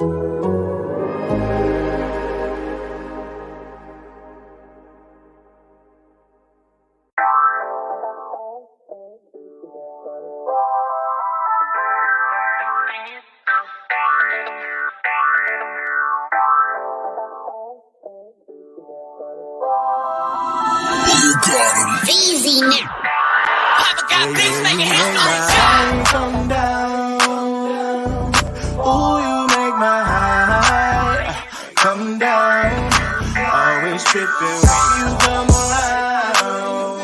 Easy now. Come down. Ooh, you make my high come down. Always tripping when you come around.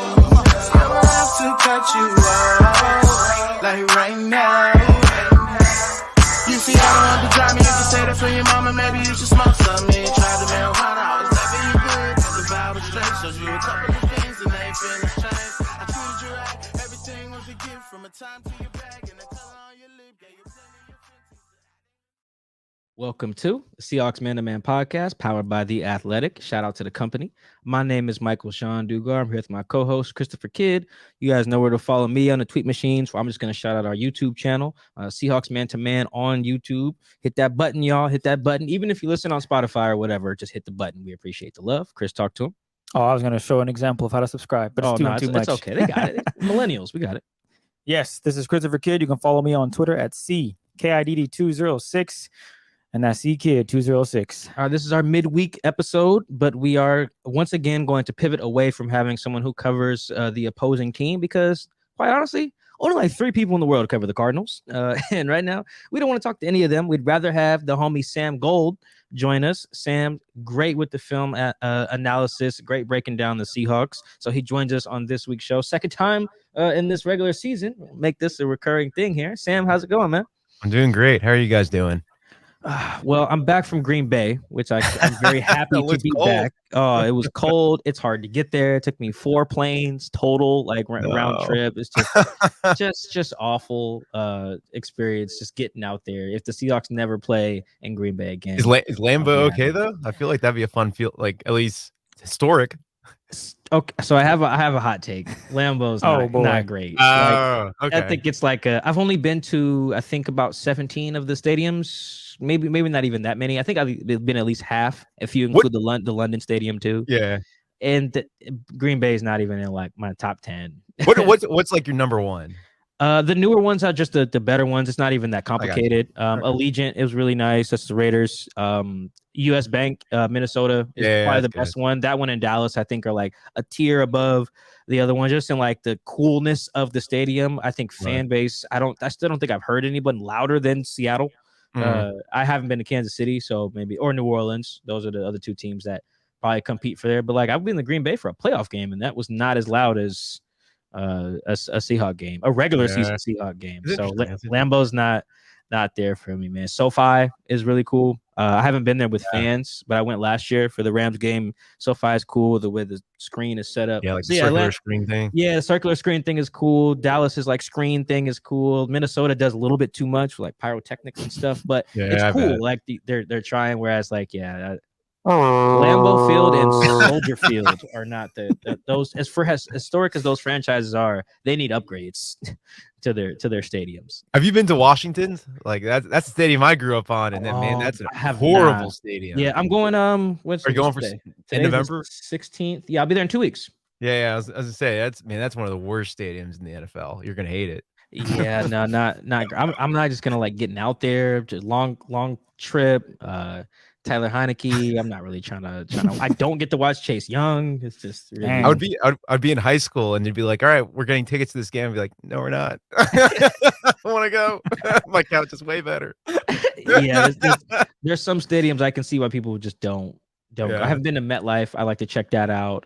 I'ma have to cut you out, like right now. You see, I don't have to drive me. You can say that for your mama. Maybe you should smoke some. Try the marijuana. I was never you good. The vibe was straight. Showed you a couple of things and they feel the change. I treated you right. Everything was a gift from a time to your bag and the color on your lip. Yeah, you plenty of Welcome to the Seahawks Man to Man podcast, powered by The Athletic. Shout out to the company. My name is Michael Sean Dugar. I'm here with my co-host, Christopher Kidd. You guys know where to follow me on the tweet machine, so I'm just going to shout out our YouTube channel, Seahawks Man to Man on YouTube. Hit that button, y'all. Hit that button. Even if you listen on Spotify or whatever, just hit the button. We appreciate the love. Chris, talk to him. Oh, I was going to show an example of how to subscribe, but it's too much. It's okay. They got it. Millennials, we got it. Yes, this is Christopher Kidd. You can follow me on Twitter at CKIDD206. And that's CKid206. This is our midweek episode, but we are once again going to pivot away from having someone who covers the opposing team because, quite honestly, only like 3 people in the world cover the Cardinals. And right now, we don't want to talk to any of them. We'd rather have the homie Sam Gold join us. Sam, great with the film analysis, great breaking down the Seahawks. So he joins us on this week's show. Second time in this regular season. We'll make this a recurring thing here. Sam, how's it going, man? I'm doing great. How are you guys doing? Well, I'm back from Green Bay, which I'm very happy to be back. Oh, it was cold. It's hard to get there. It took me 4 planes total, like round trip. It's just awful experience just getting out there. If the Seahawks never play in Green Bay again, is Lambeau okay though? I feel like that'd be a fun feel, like at least historic. Okay, so I have a hot take. Lambeau's not great. Okay. I think it's like I've only been to about 17 of the stadiums. Maybe not even that many. I think I've been at least half if you include the London Stadium too. Yeah. And Green Bay is not even in like my top 10. What's like your number one? The newer ones are just the better ones. It's not even that complicated. Allegiant, it was really nice. That's the Raiders. US Bank, Minnesota is probably the best one. That one in Dallas, I think, are like a tier above the other one, just in like the coolness of the stadium. I think fan base. I still don't think I've heard anyone louder than Seattle. I haven't been to Kansas City, so maybe, or New Orleans. Those are the other 2 teams that probably compete for there. But like I've been to Green Bay for a playoff game, and that was not as loud as a Seahawk game, a regular season Seahawk game. So Lambeau's not there for me, man. SoFi is really cool. I haven't been there with fans, but I went last year for the Rams game. SoFi is cool. The way the screen is set up. Yeah, like the circular screen thing. Yeah, the circular screen thing is cool. Dallas's like screen thing is cool. Minnesota does a little bit too much, like pyrotechnics and stuff, but it's cool. Bet. Like they're trying. Whereas like Lambeau Field and Soldier Field are not those as historic as those franchises are. They need upgrades to their stadiums. Have you been to Washington? Like that's the stadium I grew up on, and then that's a horrible stadium. Yeah, I'm going. Are you going for in November 16th? Yeah, I'll be there in 2 weeks. Yeah, I was gonna say that's one of the worst stadiums in the NFL. You're gonna hate it. Yeah, no, not. I'm not just gonna like getting out there. Just long trip. Tyler Heineke. I'm not really trying to. I don't get to watch Chase Young. It's just. Really, I'd be in high school and you'd be like, all right, we're getting tickets to this game. I'd be like, no, we're not. I want to go. My couch is way better. Yeah, there's some stadiums I can see why people just don't. Yeah. I haven't been to MetLife. I like to check that out.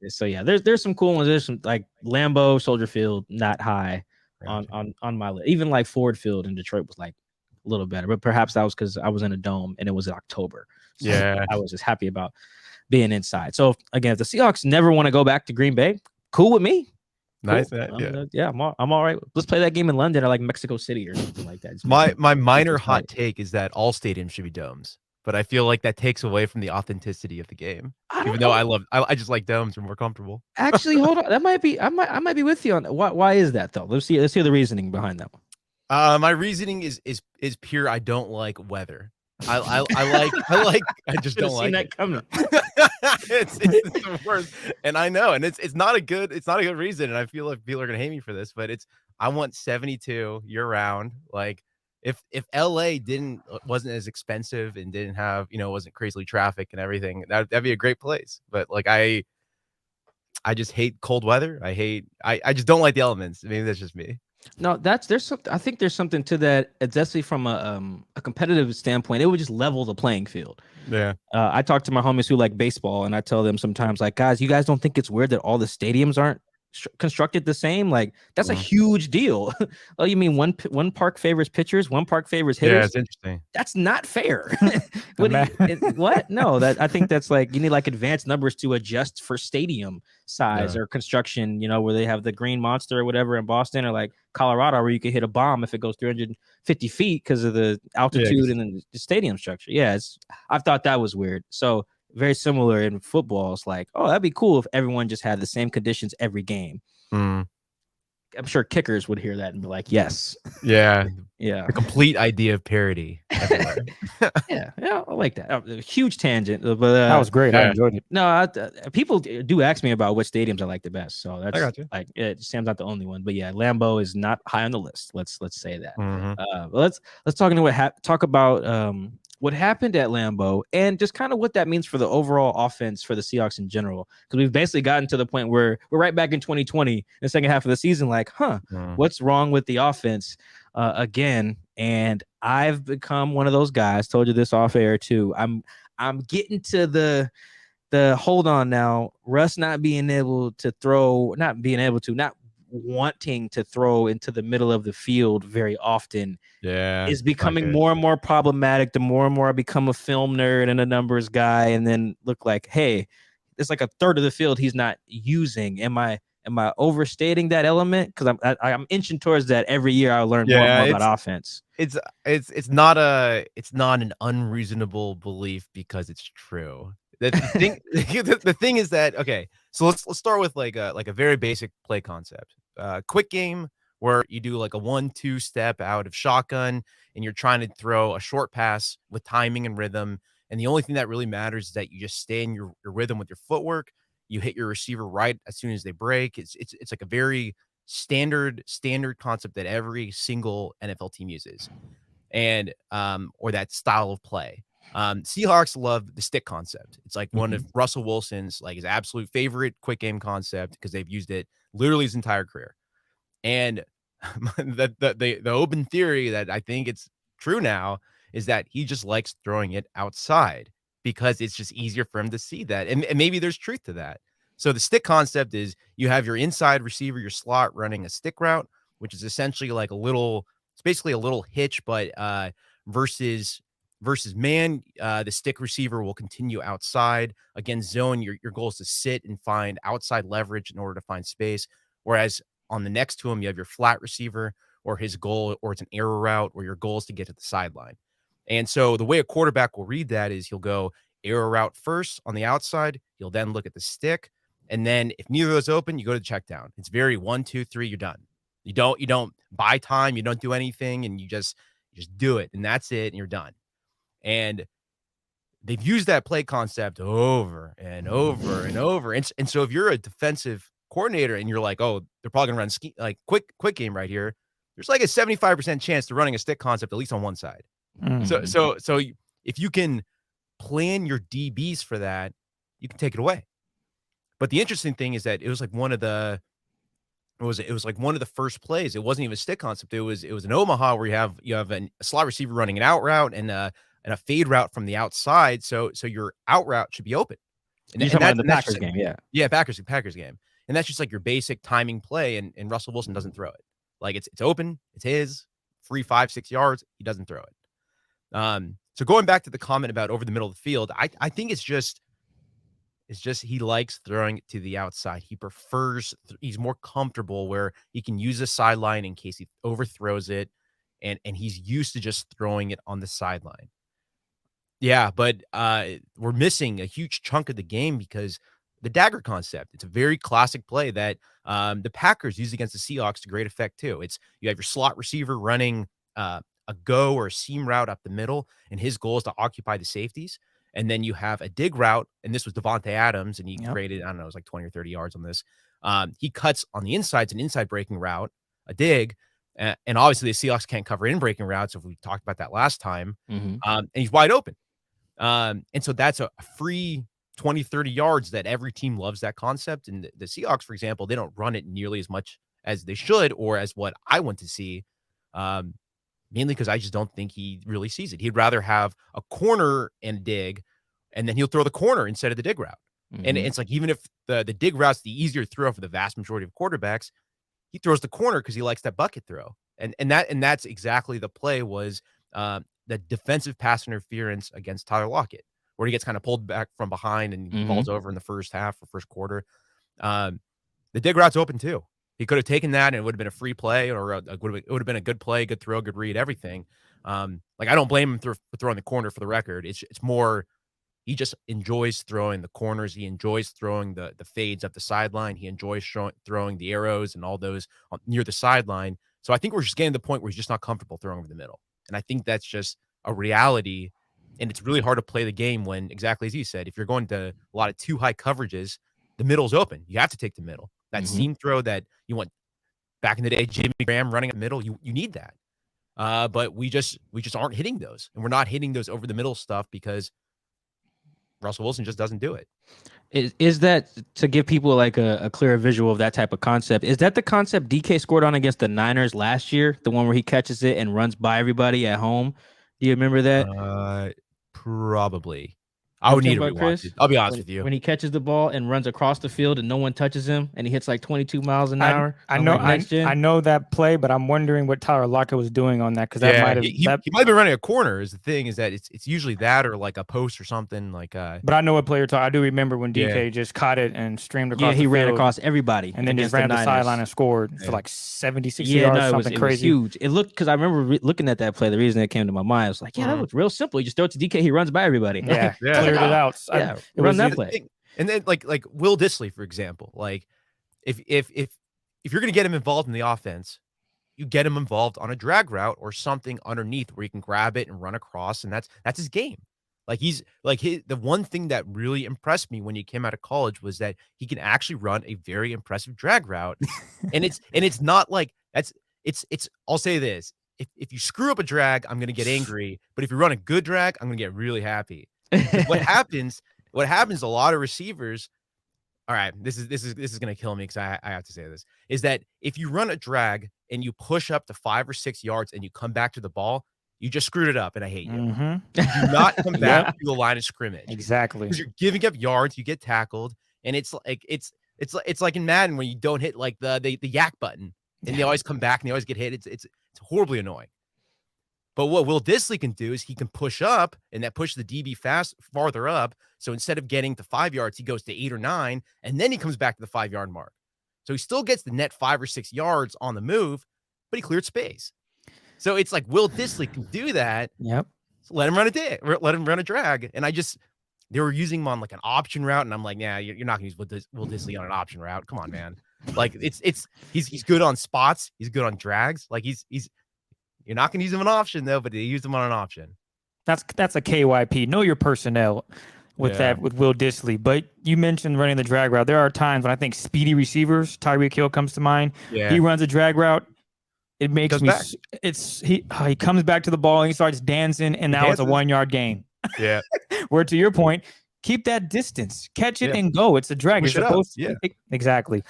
So yeah, there's some cool ones. There's some like Lambeau, Soldier Field, not high on my list. Even like Ford Field in Detroit was like a little better, but perhaps that was because I was in a dome and it was in October. So I was just happy about being inside. So again, if the Seahawks never want to go back to Green Bay, cool with me. Nice. Cool. I'm all right. Let's play that game in London or like Mexico City or something like that. My minor hot take is that all stadiums should be domes, but I feel like that takes away from the authenticity of the game. Even though I just like domes, are more comfortable. Actually, hold on. That might be I might be with you on that. Why is that though? Let's hear the reasoning behind that one. My reasoning is pure. I don't like weather. I just don't like that it. coming. It's the worst, and I know, and it's not a good reason, and I feel like people are gonna hate me for this, but I want 72 year round. Like if LA wasn't as expensive and didn't have wasn't crazily traffic and everything, that'd be a great place. But like I just hate cold weather. I just don't like the elements. Maybe that's just me. No, there's something. I think there's something to that. It's definitely from a competitive standpoint. It would just level the playing field. Yeah. I talk to my homies who like baseball, and I tell them sometimes, like, guys, you guys don't think it's weird that all the stadiums aren't constructed the same? Like, that's a huge deal. Oh, you mean one park favors pitchers, one park favors hitters? Yeah, it's interesting. That's not fair. What? No, I think that's like you need like advanced numbers to adjust for stadium size or construction. Where they have the Green Monster or whatever in Boston, or like Colorado, where you could hit a bomb if it goes 350 feet because of the altitude and then the stadium structure. Yeah, I thought that was weird. So very similar in football. It's like, oh, that'd be cool if everyone just had the same conditions every game. I'm sure kickers would hear that and be like, yes. Yeah. Yeah. The complete idea of parody everywhere. yeah, I like that. Huge tangent, but that was great. Yeah. I enjoyed it. No, people do ask me about which stadiums I like the best. So that's I got you. like Sam's not the only one, but yeah, Lambeau is not high on the list. Let's say that. Let's talk about what happened at Lambeau and just kind of what that means for the overall offense for the Seahawks in general. Because we've basically gotten to the point where we're right back in 2020, in the second half of the season, like, what's wrong with the offense again? And I've become one of those guys, told you this off air too. I'm getting to the hold on now, Russ not wanting to throw into the middle of the field very often is becoming more and more problematic the more and more I become a film nerd and a numbers guy, and then look like, hey, it's like a third of the field he's not using. Am I overstating that element? Because I'm inching towards that every year. I learn more and more about offense. It's not an unreasonable belief because it's true. The thing is that, okay, so let's start with like a very basic play concept. Quick game where you do like a 1-2 step out of shotgun and you're trying to throw a short pass with timing and rhythm. And the only thing that really matters is that you just stay in your rhythm with your footwork. You hit your receiver right as soon as they break. It's like a very standard concept that every single NFL team uses, and or that style of play. Seahawks love the stick concept. It's like one of Russell Wilson's his absolute favorite quick game concept because they've used it literally his entire career. And the open theory that I think it's true now is that he just likes throwing it outside because it's just easier for him to see that. And maybe there's truth to that. So the stick concept is you have your inside receiver, your slot running a stick route, which is essentially like it's basically a little hitch, but versus man, the stick receiver will continue outside. Against zone, your goal is to sit and find outside leverage in order to find space. Whereas on the next to him, you have your flat receiver or his goal, or it's an error route where your goal is to get to the sideline. And so the way a quarterback will read that is he'll go error route first on the outside. He'll then look at the stick. And then if neither of those open, you go to the check down. It's very 1, 2, 3, you're done. You don't buy time. You don't do anything. And you just do it. And that's it. And you're done. And they've used that play concept over and over and over. And so if you're a defensive coordinator and you're like, oh, they're probably going to run quick game right here, there's like a 75% chance to running a stick concept, at least on one side. So if you can plan your DBs for that, you can take it away. But the interesting thing is that it was like one of the first plays. It wasn't even a stick concept. It was an Omaha where you have a slot receiver running an out route and a fade route from the outside. So your out route should be open. And you're talking about the Packers game, yeah, Packers game, and that's just like your basic timing play. And Russell Wilson doesn't throw it. Like it's open, it's his free 5-6 yards. He doesn't throw it. So going back to the comment about over the middle of the field, I think it's just he likes throwing it to the outside. He prefers, he's more comfortable where he can use a sideline in case he overthrows it, and he's used to just throwing it on the sideline. Yeah, but we're missing a huge chunk of the game because the dagger concept. It's a very classic play that the Packers use against the Seahawks to great effect too. It's you have your slot receiver running a go or a seam route up the middle, and his goal is to occupy the safeties. And then you have a dig route, and this was Devontae Adams, and he created, I don't know, it was like 20 or 30 yards on this. He cuts on the inside, it's an inside breaking route, a dig, and obviously the Seahawks can't cover in breaking routes. If we talked about that last time, and he's wide open. And so that's a free 20, 30 yards that every team loves that concept. And the Seahawks, for example, they don't run it nearly as much as they should or as what I want to see. Mainly because I just don't think he really sees it. He'd rather have a corner and dig, and then he'll throw the corner instead of the dig route. And it's like, even if the dig route's the easier throw for the vast majority of quarterbacks, he throws the corner because he likes that bucket throw. And that's exactly the play was the defensive pass interference against Tyler Lockett, where he gets kind of pulled back from behind and he falls over in the first half or first quarter. The dig route's open too. He could have taken that and it would have been a free play, or it would have been a good play, good throw, good read, everything. Like, I don't blame him for throwing the corner for the record. It's more, he just enjoys throwing the corners. He enjoys throwing the fades up the sideline. He enjoys throwing the arrows and all those near the sideline. So I think we're just getting to the point where he's just not comfortable throwing over the middle. And I think that's just a reality. And it's really hard to play the game when, exactly as you said, if you're going to a lot of too high coverages, the middle's open. You have to take the middle. That seam throw that you want back in the day, Jimmy Graham running up the middle, you need that. But we just aren't hitting those. And we're not hitting those over the middle stuff because Russell Wilson just doesn't do it. Is that, to give people like a clearer visual of that type of concept, is that the concept DK scored on against the Niners last year? The one where he catches it and runs by everybody at home? Do you remember that? Probably. I would need to rewatch it. I'll be honest with you. When he catches the ball and runs across the field and no one touches him and he hits like 22 miles an hour. I know that play, but I'm wondering what Tyler Lockett was doing on that, because that might have he might have been running a corner. Is the thing is that it's usually that or like a post or something like. But I know what player I do remember when DK just caught it and streamed across. Yeah, he ran across everybody and then just ran to the sideline and scored for like 76 yards. Something crazy. It was huge. It looked, because I remember looking at that play. The reason it came to my mind, I was like, that was real simple. You just throw it to DK, he runs by everybody. Yeah, cleared it out. Run that play. And then like Will Dissly, for example, like if you're going to get him involved in the offense, you get him involved on a drag route or something underneath where he can grab it and run across, and that's his game. Like, he's like the one thing that really impressed me when he came out of college was that he can actually run a very impressive drag route. and it's not like it's I'll say this. If you screw up a drag, I'm going to get angry, but if you run a good drag, I'm going to get really happy. What happens, a lot of receivers, all right, this is going to kill me because I have to say this, is that if you run a drag and you push up to 5 or 6 yards and you come back to the ball, you just screwed it up, and I hate you. You do not come back to the line of scrimmage. Exactly. Because you're giving up yards, you get tackled, and it's like in Madden when you don't hit like the yak button, and they always come back and they always get hit. It's horribly annoying. But what Will Dissly can do is he can push up, and that pushes the DB farther up. So instead of getting to 5 yards, he goes to 8 or 9, and then he comes back to the 5-yard mark. So he still gets the net 5 or 6 yards on the move, but he cleared space. So it's like Will Dissly can do that. Yep. So let him run a drag. And they were using him on like an option route, and I'm like, yeah, you're not gonna use Will Dissly on an option route. Come on, man. Like he's good on spots. He's good on drags. Like you're not gonna use him on option though, but they used him on an option. That's a KYP. Know your personnel with that with Will Dissly. But you mentioned running the drag route. There are times when I think speedy receivers, Tyreek Hill comes to mind. Yeah. He runs a drag route. It makes me. He comes back to the ball and he starts dancing, and now it's a 1-yard gain. Yeah. Where, to your point, keep that distance, catch it and go. It's a drag. It's supposed to. Exactly.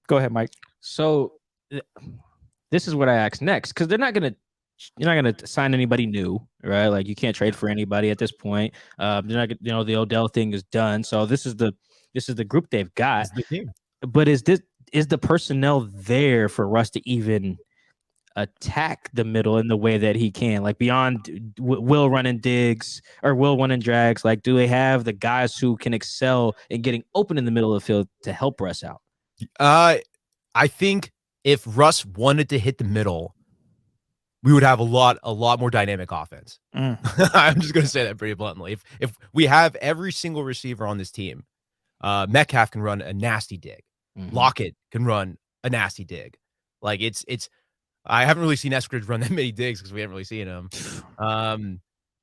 Go ahead, Mike. So this is what I ask next, because you're not gonna sign anybody new, right? Like, you can't trade for anybody at this point. They're not, the Odell thing is done. So this is the group they've got. The team. But is the personnel there for Russ to even attack the middle in the way that he can, like beyond Will running digs or Will running drags? Like, do they have the guys who can excel in getting open in the middle of the field to help Russ out? I think if Russ wanted to hit the middle, we would have a lot more dynamic offense. I'm just going to say that pretty bluntly. If we have every single receiver on this team, Metcalf can run a nasty dig. Lockett can run a nasty dig. Like it's I haven't really seen Eskridge run that many digs because we haven't really seen him.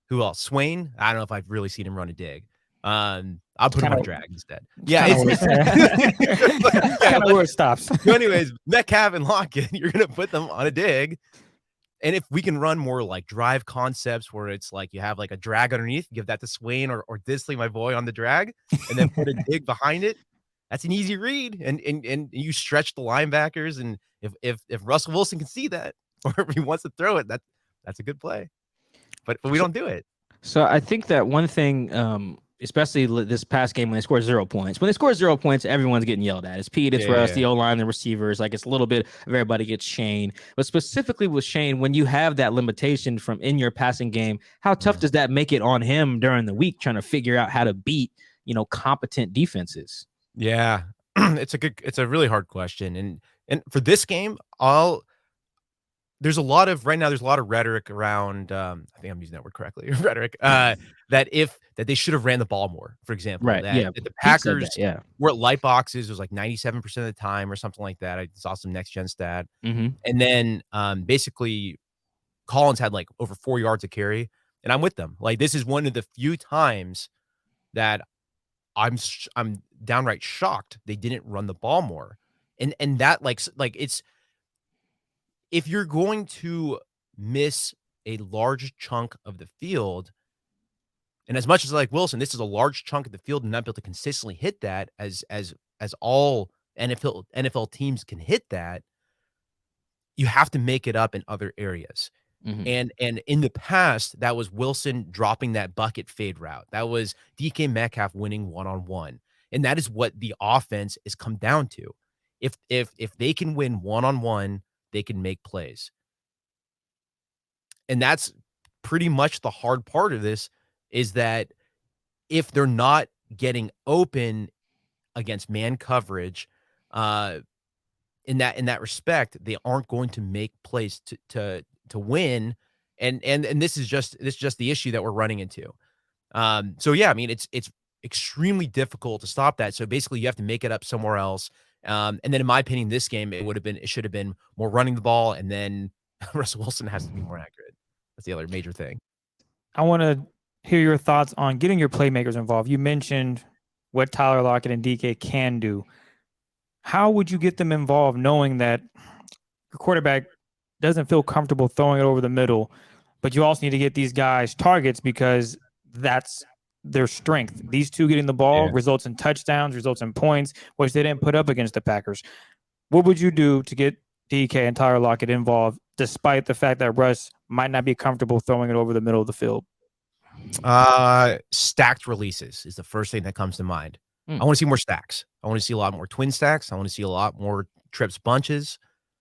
Who else? Swain? I don't know if I've really seen him run a dig. I'll put him on a drag instead. Yeah, it's kind of where it stops. So anyways, Metcalf and Lockett, you're gonna put them on a dig. And if we can run more like drive concepts where it's like you have like a drag underneath, give that to Swain or Disley, my boy, on the drag, and then put a dig behind it. That's an easy read. And you stretch the linebackers. And if Russell Wilson can see that, or if he wants to throw it, that's a good play. But we don't do it. So I think that one thing, especially this past game when they scored 0 points. When they score 0 points, everyone's getting yelled at. It's Pete, it's Russ, the O-line, the receivers. Like it's a little bit of everybody gets Shane. But specifically with Shane, when you have that limitation from in your passing game, how tough does that make it on him during the week trying to figure out how to beat, competent defenses? Yeah, it's a really hard question. And for this game, there's a lot of rhetoric around, I think I'm using that word correctly, rhetoric, that they should have ran the ball more, for example. Right, that the Packers were at light boxes, it was like 97% of the time or something like that. I saw some next gen stat. And then basically Collins had like over 4 yards of carry, and I'm with them. Like this is one of the few times that I'm downright shocked they didn't run the ball more. And that like it's, if you're going to miss a large chunk of the field, and as much as I like Wilson, this is a large chunk of the field and not be able to consistently hit that as all NFL teams can hit that, you have to make it up in other areas. And in the past, that was Wilson dropping that bucket fade route. That was DK Metcalf winning one-on-one. And that is what the offense has come down to. If they can win one-on-one, they can make plays. And that's pretty much the hard part of this, is that if they're not getting open against man coverage, in that respect, they aren't going to make plays to win. And this is just the issue that we're running into. So yeah, I mean, it's extremely difficult to stop that. So basically you have to make it up somewhere else. And then in my opinion, this game, it should have been more running the ball. And then Russell Wilson has to be more accurate. That's the other major thing. I want to hear your thoughts on getting your playmakers involved. You mentioned what Tyler Lockett and DK can do. How would you get them involved knowing that your quarterback doesn't feel comfortable throwing it over the middle, but you also need to get these guys targets because that's their strength? These two getting the ball results in touchdowns, results in points, which they didn't put up against the Packers. What would you do to get DK and Tyler Lockett involved, despite the fact that Russ might not be comfortable throwing it over the middle of the field? Stacked releases is the first thing that comes to mind. I want to see more stacks. I want to see a lot more twin stacks. I want to see a lot more trips bunches.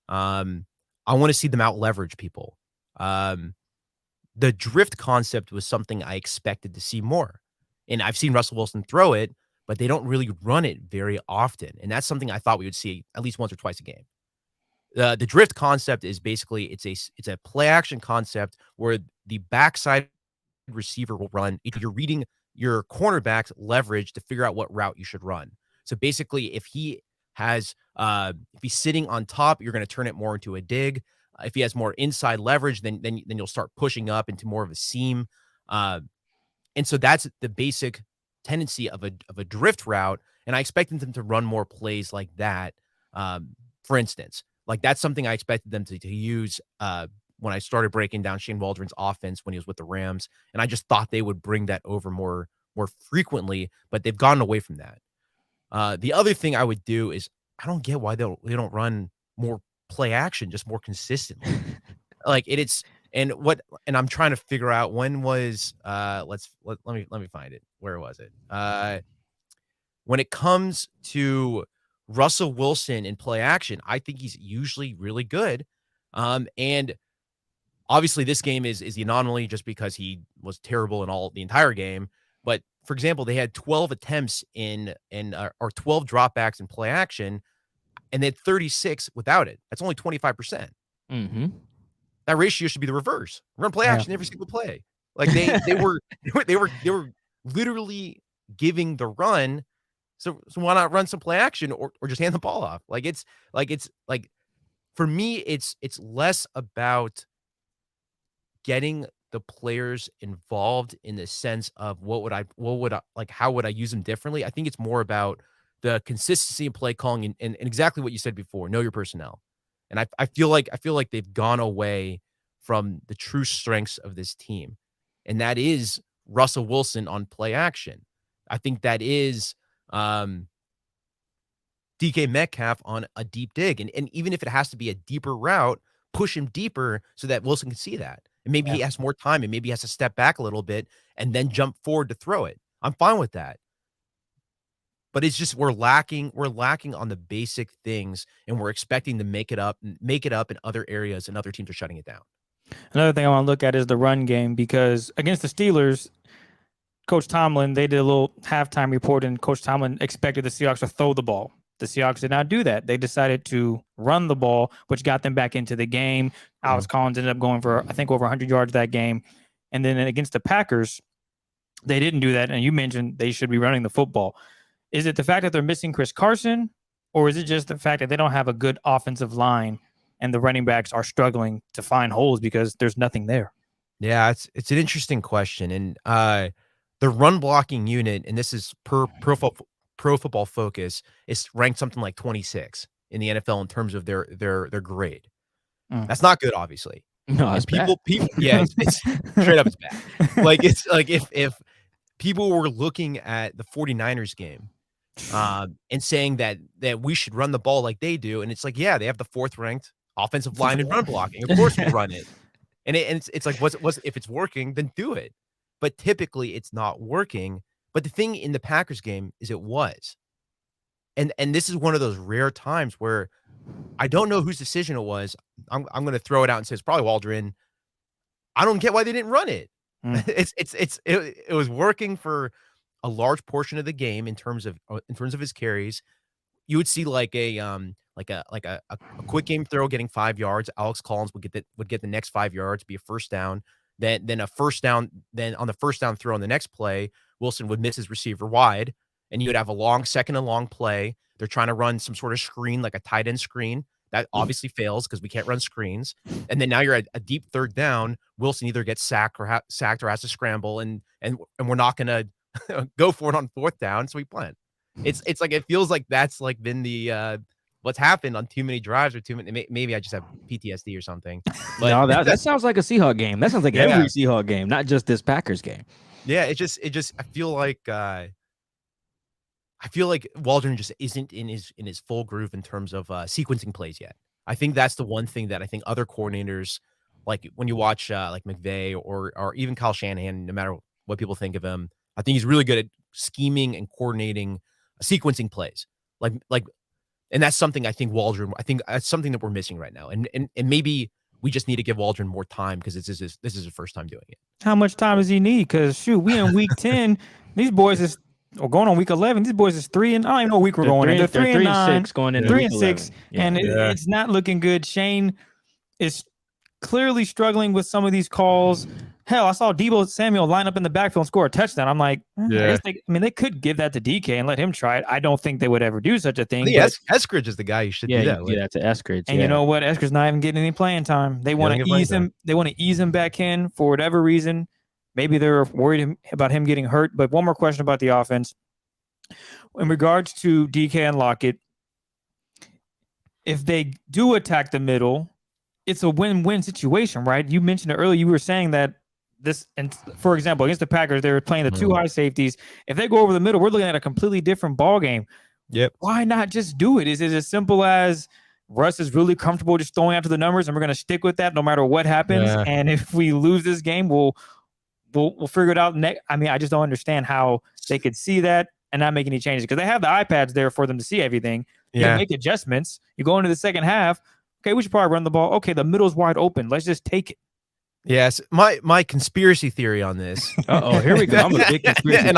I want to see them out leverage people. The drift concept was something I expected to see more. And I've seen Russell Wilson throw it, but they don't really run it very often. And that's something I thought we would see at least once or twice a game. The drift concept is basically, it's a play action concept where the backside receiver will run. If you're reading your cornerback's leverage to figure out what route you should run. So basically, if he has, if he's sitting on top, you're going to turn it more into a dig. If he has more inside leverage, then you'll start pushing up into more of a seam. And so that's the basic tendency of a drift route. And I expected them to run more plays like that. For instance, like that's something I expected them to use when I started breaking down Shane Waldron's offense when he was with the Rams. And I just thought they would bring that over more frequently, but they've gotten away from that. The other thing I would do is, I don't get why they don't run more play action just more consistently. Like and I'm trying to figure out when was let me find it. Where was it? When it comes to Russell Wilson in play action, I think he's usually really good. And obviously this game is the anomaly just because he was terrible in the entire game. But for example, they had 12 attempts or 12 dropbacks in play action, and they had 36 without it. That's only 25%. That ratio should be the reverse. Run play action every single play. Like they were literally giving the run So why not run some play action or just hand the ball off? It's for me, it's less about getting the players involved in the sense of how would I use them differently? I think it's more about the consistency of play calling and exactly what you said before, know your personnel. And I feel like they've gone away from the true strengths of this team. And that is Russell Wilson on play action. I think that is DK Metcalf on a deep dig. And even if it has to be a deeper route, push him deeper so that Wilson can see that. And maybe he has more time and maybe he has to step back a little bit and then jump forward to throw it. I'm fine with that. But it's just we're lacking on the basic things, and we're expecting to make it up in other areas, and other teams are shutting it down. Another thing I want to look at is the run game, because against the Steelers, Coach Tomlin, they did a little halftime report, and Coach Tomlin expected the Seahawks to throw the ball. The Seahawks did not do that. They decided to run the ball, which got them back into the game. Alex Collins ended up going for, I think, over 100 yards that game. And then against the Packers, they didn't do that. And you mentioned they should be running the football. Is it the fact that they're missing Chris Carson, or is it just the fact that they don't have a good offensive line and the running backs are struggling to find holes because there's nothing there? Yeah, it's an interesting question. And the run blocking unit, and this is per Pro Football Focus, is ranked something like 26 in the NFL in terms of their grade. That's not good, obviously. No, it's people, yeah, it's straight up, it's bad. Like, it's like if people were looking at the 49ers game and saying that we should run the ball like they do, and it's like, yeah, they have the 4th ranked offensive line in run blocking. Of course, we'll run it. And it's like, what's if it's working, then do it. But typically, it's not working. But the thing in the Packers game is it was. And this is one of those rare times where I don't know whose decision it was. I'm going to throw it out and say it's probably Waldron. I don't get why they didn't run it. It was working for a large portion of the game in terms of his carries. You would see like a quick game throw getting 5 yards. Alex Collins would get the next 5 yards, be a first down. Then a first down. Then on the first down throw on the next play, Wilson would miss his receiver wide, and you would have a long second and long play. They're trying to run some sort of screen, like a tight end screen. That obviously fails because we can't run screens. And then now you're at a deep third down. Wilson either gets sacked or has to scramble, and we're not gonna go for it on 4th down, so we punt. It's like it feels like that's like been the what's happened on too many drives or too many. Maybe I just have PTSD or something. But no, that sounds like a Seahawks game. That sounds like every Seahawks game, not just this Packers game. Yeah, it just I feel like Waldron just isn't in his full groove in terms of sequencing plays yet. I think that's the one thing that I think other coordinators, like when you watch like McVay or even Kyle Shanahan, no matter what people think of him, I think he's really good at scheming and coordinating sequencing plays. And that's something I think that's something that we're missing right now. And maybe we just need to give Waldron more time because this is his first time doing it. How much time does he need? Because shoot, we in week 10. These boys or going on week 11. These boys is 3 and I don't even know what week we're going in. They're 3 and 9, 6 going in 3 and 6, and it's not looking good. Shane is clearly struggling with some of these calls. Hell, I saw Deebo Samuel line up in the backfield and score a touchdown. I'm like, they could give that to DK and let him try it. I don't think they would ever do such a thing. Eskridge is the guy you should do that. Yeah, to Eskridge. And you know what? Eskridge's not even getting any playing time. They want to ease him. They want to ease him back in for whatever reason. Maybe they're worried about him getting hurt. But one more question about the offense. In regards to DK and Lockett, if they do attack the middle, it's a win-win situation, right? You mentioned it earlier. You were saying that and for example, against the Packers, they were playing the 2 high safeties. If they go over the middle, we're looking at a completely different ball game. Yep. Why not just do it? Is it as simple as Russ is really comfortable just throwing out to the numbers, and we're going to stick with that no matter what happens? Yeah. And if we lose this game, we'll figure it out next. I mean, I just don't understand how they could see that and not make any changes, because they have the iPads there for them to see everything. You can make adjustments. You go into the second half. Okay, we should probably run the ball. Okay, the middle's wide open. Let's just take it. Yes, my conspiracy theory on this. Here we go. I'm a big conspiracy and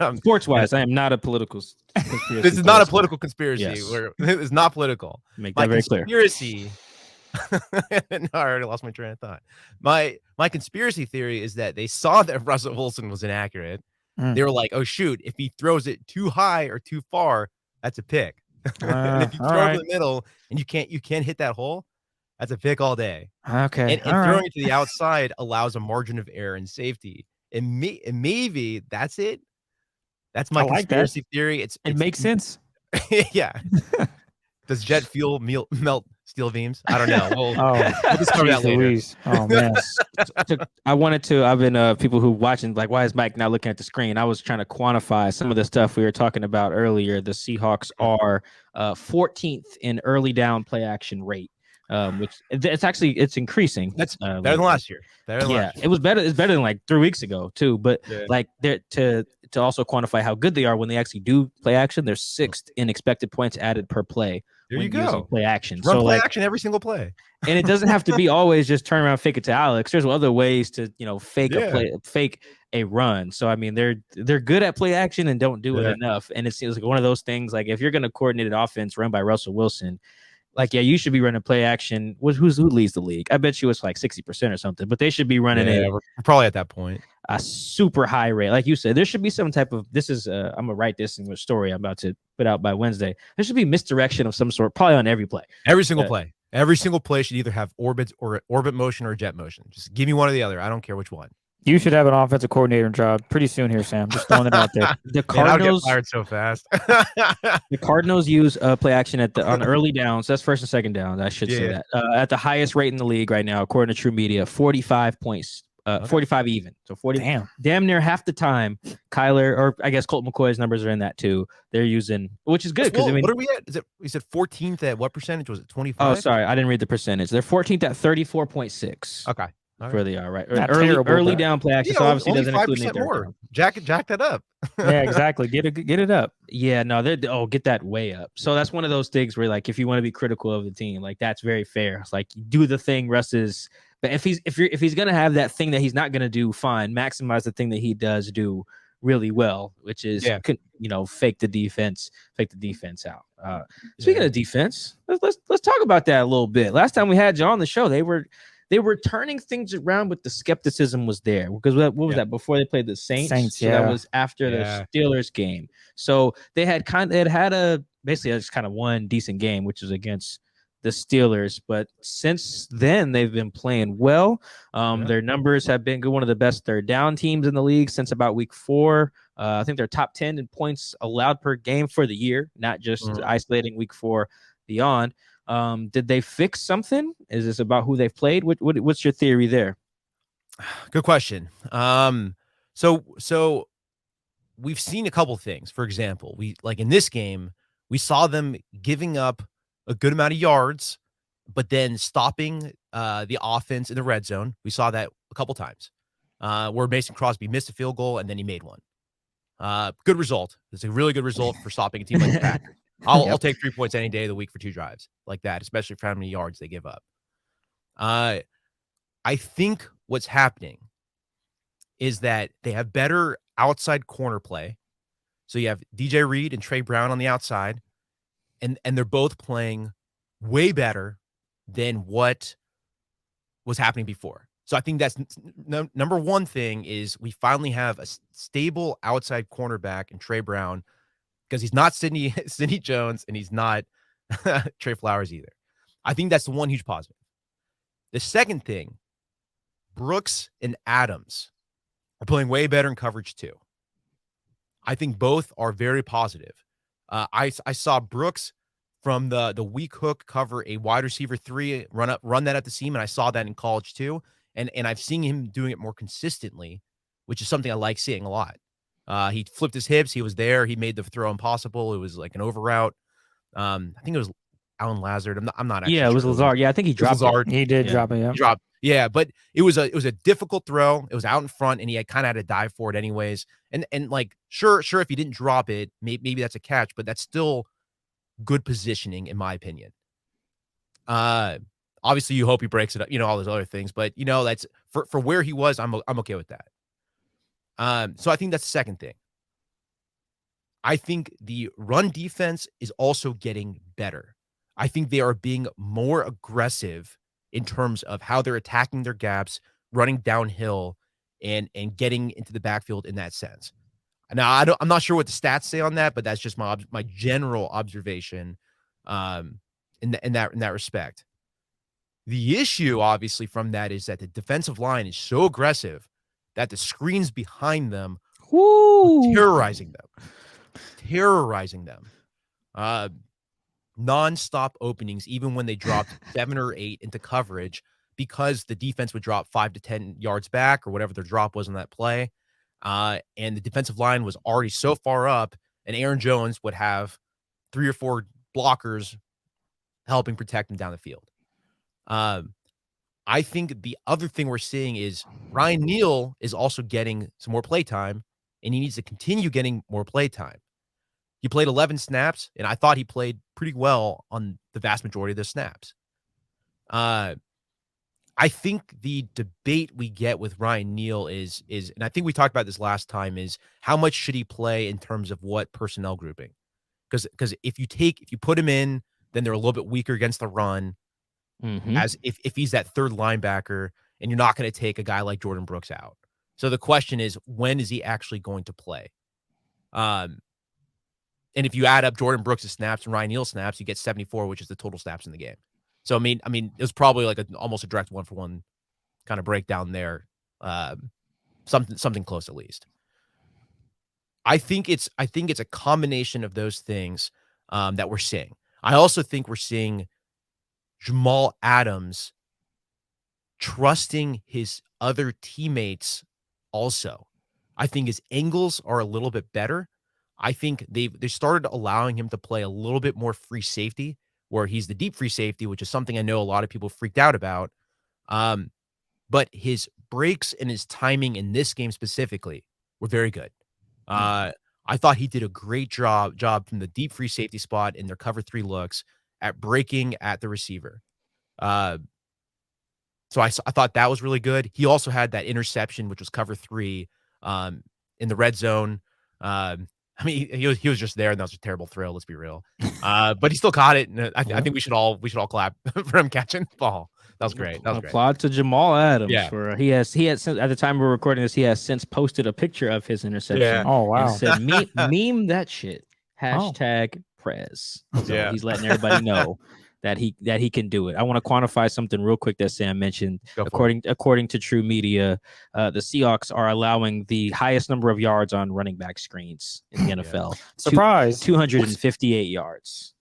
I'm sports-wise, I am not a political conspiracy. This is not a political conspiracy. Yes. It's not political. Make that very clear. Conspiracy. No, I already lost my train of thought. My conspiracy theory is that they saw that Russell Wilson was inaccurate, They were like, oh shoot, if he throws it too high or too far, that's a pick. And if you throw it in the middle and you can't hit that hole, that's a pick all day. Okay. And throwing it to the outside allows a margin of error and safety. And maybe that's it. That's my conspiracy theory. It makes sense. Yeah. Does jet fuel melt steel beams? I don't know. We'll discover that later. Oh man. I've been people who watching like, why is Mike not looking at the screen? I was trying to quantify some of the stuff we were talking about earlier. The Seahawks are 14th in early down play action rate. Which it's increasing. That's better than last year. It was better. It's better than like 3 weeks ago too. But like to also quantify how good they are when they actually do play action, they're 6th in expected points added per play. There you go. Play action. Run play action every single play. And it doesn't have to be always just turn around, fake it to Alex. There's other ways to fake a play, fake a run. So I mean, they're good at play action and don't do it enough. And it seems like one of those things. Like if you're going to coordinate an offense run by Russell Wilson. Like, yeah, you should be running play action. Who leads the league? I bet you it's like 60% or something, but they should be running we're probably at that point. A super high rate. Like you said, there should be some type of, I'm going to write this in a story I'm about to put out by Wednesday. There should be misdirection of some sort, probably on every play. Every single play. Every single play should either have orbit motion or jet motion. Just give me one or the other. I don't care which one. You should have an offensive coordinator job pretty soon here, Sam. Just throwing it out there. The Cardinals get fired so fast. The Cardinals use play action on early downs. That's first and second downs. I should say that at the highest rate in the league right now, according to True Media, 45 points, 45 even. So 40, damn near half the time. Kyler, or I guess Colt McCoy's numbers are in that too. They're using, which is good because I mean, what are we at? Is it? You said 14th at what percentage? Was it 25? Oh, sorry, I didn't read the percentage. They're 14th at 34.6. Okay. For the right. Early down play action. So obviously doesn't include any more. Jack that up. Yeah, exactly. Get it up. Yeah, no, get that way up. So that's one of those things where like if you want to be critical of the team, like that's very fair. It's like do the thing Russ is, but if he's gonna have that thing that he's not gonna do, fine. Maximize the thing that he does do really well, which is fake the defense out. Speaking of defense, let's talk about that a little bit. Last time we had you on the show, they were turning things around, but the skepticism was there because what was that before they played the Saints? So that was after the Steelers game. So they had basically just kind of one decent game, which was against the Steelers. But since then, they've been playing well. Their numbers have been good. One of the best third down teams in the league since about week 4. I think they're top 10 in points allowed per game for the year, not just isolating week 4 beyond. Did they fix something? Is this about who they've played? What's your theory there? Good question. So we've seen a couple things. For example, in this game, we saw them giving up a good amount of yards, but then stopping the offense in the red zone. We saw that a couple times where Mason Crosby missed a field goal and then he made one. Good result. It's a really good result for stopping a team like the Packers. I'll take 3 points any day of the week for 2 drives like that, especially for how many yards they give up. I think what's happening is that they have better outside corner play. So you have DJ Reed and Trey Brown on the outside, and they're both playing way better than what was happening before. So I think that's number one thing is we finally have a stable outside cornerback in Trey Brown, because he's not Sidney Jones and he's not Trey Flowers either. I think that's the one huge positive. The second thing, Brooks and Adams are playing way better in coverage too. I think both are very positive. I saw Brooks from the weak hook cover a wide receiver 3, run that at the seam, and I saw that in college too. And I've seen him doing it more consistently, which is something I like seeing a lot. He flipped his hips. He was there. He made the throw impossible. It was like an over route. I think it was Alan Lazard. I'm not actually sure. It was Lazard. Yeah, I think he dropped it. He did drop it. Yeah. He dropped. Yeah, but it was a difficult throw. It was out in front, and he kind of had to dive for it anyways. And like sure, if he didn't drop it, maybe that's a catch, but that's still good positioning in my opinion. Obviously you hope he breaks it up, all those other things, but that's for where he was. I'm okay with that. So I think that's the second thing. I think the run defense is also getting better. I think they are being more aggressive in terms of how they're attacking their gaps, running downhill, and getting into the backfield in that sense. Now I'm not sure what the stats say on that, but that's just my general observation in that respect. The issue, obviously, from that is that the defensive line is so aggressive that the screens behind them are terrorizing them. Non-stop openings, even when they dropped 7 or 8 into coverage, because the defense would drop 5 to 10 yards back or whatever their drop was on that play. And the defensive line was already so far up, and Aaron Jones would have 3 or 4 blockers helping protect him down the field. I think the other thing we're seeing is Ryan Neal is also getting some more play time, and he needs to continue getting more play time. He played 11 snaps, and I thought he played pretty well on the vast majority of the snaps. I think the debate we get with Ryan Neal is, and I think we talked about this last time, is how much should he play in terms of what personnel grouping? Because if you put him in, then they're a little bit weaker against the run. As if he's that third linebacker, and you're not going to take a guy like Jordan Brooks out. So the question is, when is he actually going to play? And if you add up Jordan Brooks' snaps and Ryan Neal's snaps, you get 74, which is the total snaps in the game. So I mean, it was probably like almost a direct 1-for-1 kind of breakdown there. Something close at least. I think it's a combination of those things that we're seeing. I also think we're seeing Jamal Adams trusting his other teammates also. I think his angles are a little bit better. I think they started allowing him to play a little bit more free safety, where he's the deep free safety, which is something I know a lot of people freaked out about. But his breaks and his timing in this game specifically were very good. I thought he did a great job from the deep free safety spot in their cover 3 looks at breaking at the receiver. So I thought that was really good. He also had that interception, which was cover 3 in the red zone. I mean, he was just there, and that was a terrible throw. Let's be real. But he still caught it, and I think we should all clap for him catching the ball. That was great. Applaud to Jamal Adams. Yeah. For he has since, at the time we're recording this, he has since posted a picture of his interception. Yeah. Oh wow. And said meme that shit. Hashtag Prez. So Yeah. he's letting everybody know that he can do it. I want to quantify something real quick that Sam mentioned. According to True Media, the Seahawks are allowing the highest number of yards on running back screens in the NFL. Surprise. 258 yards.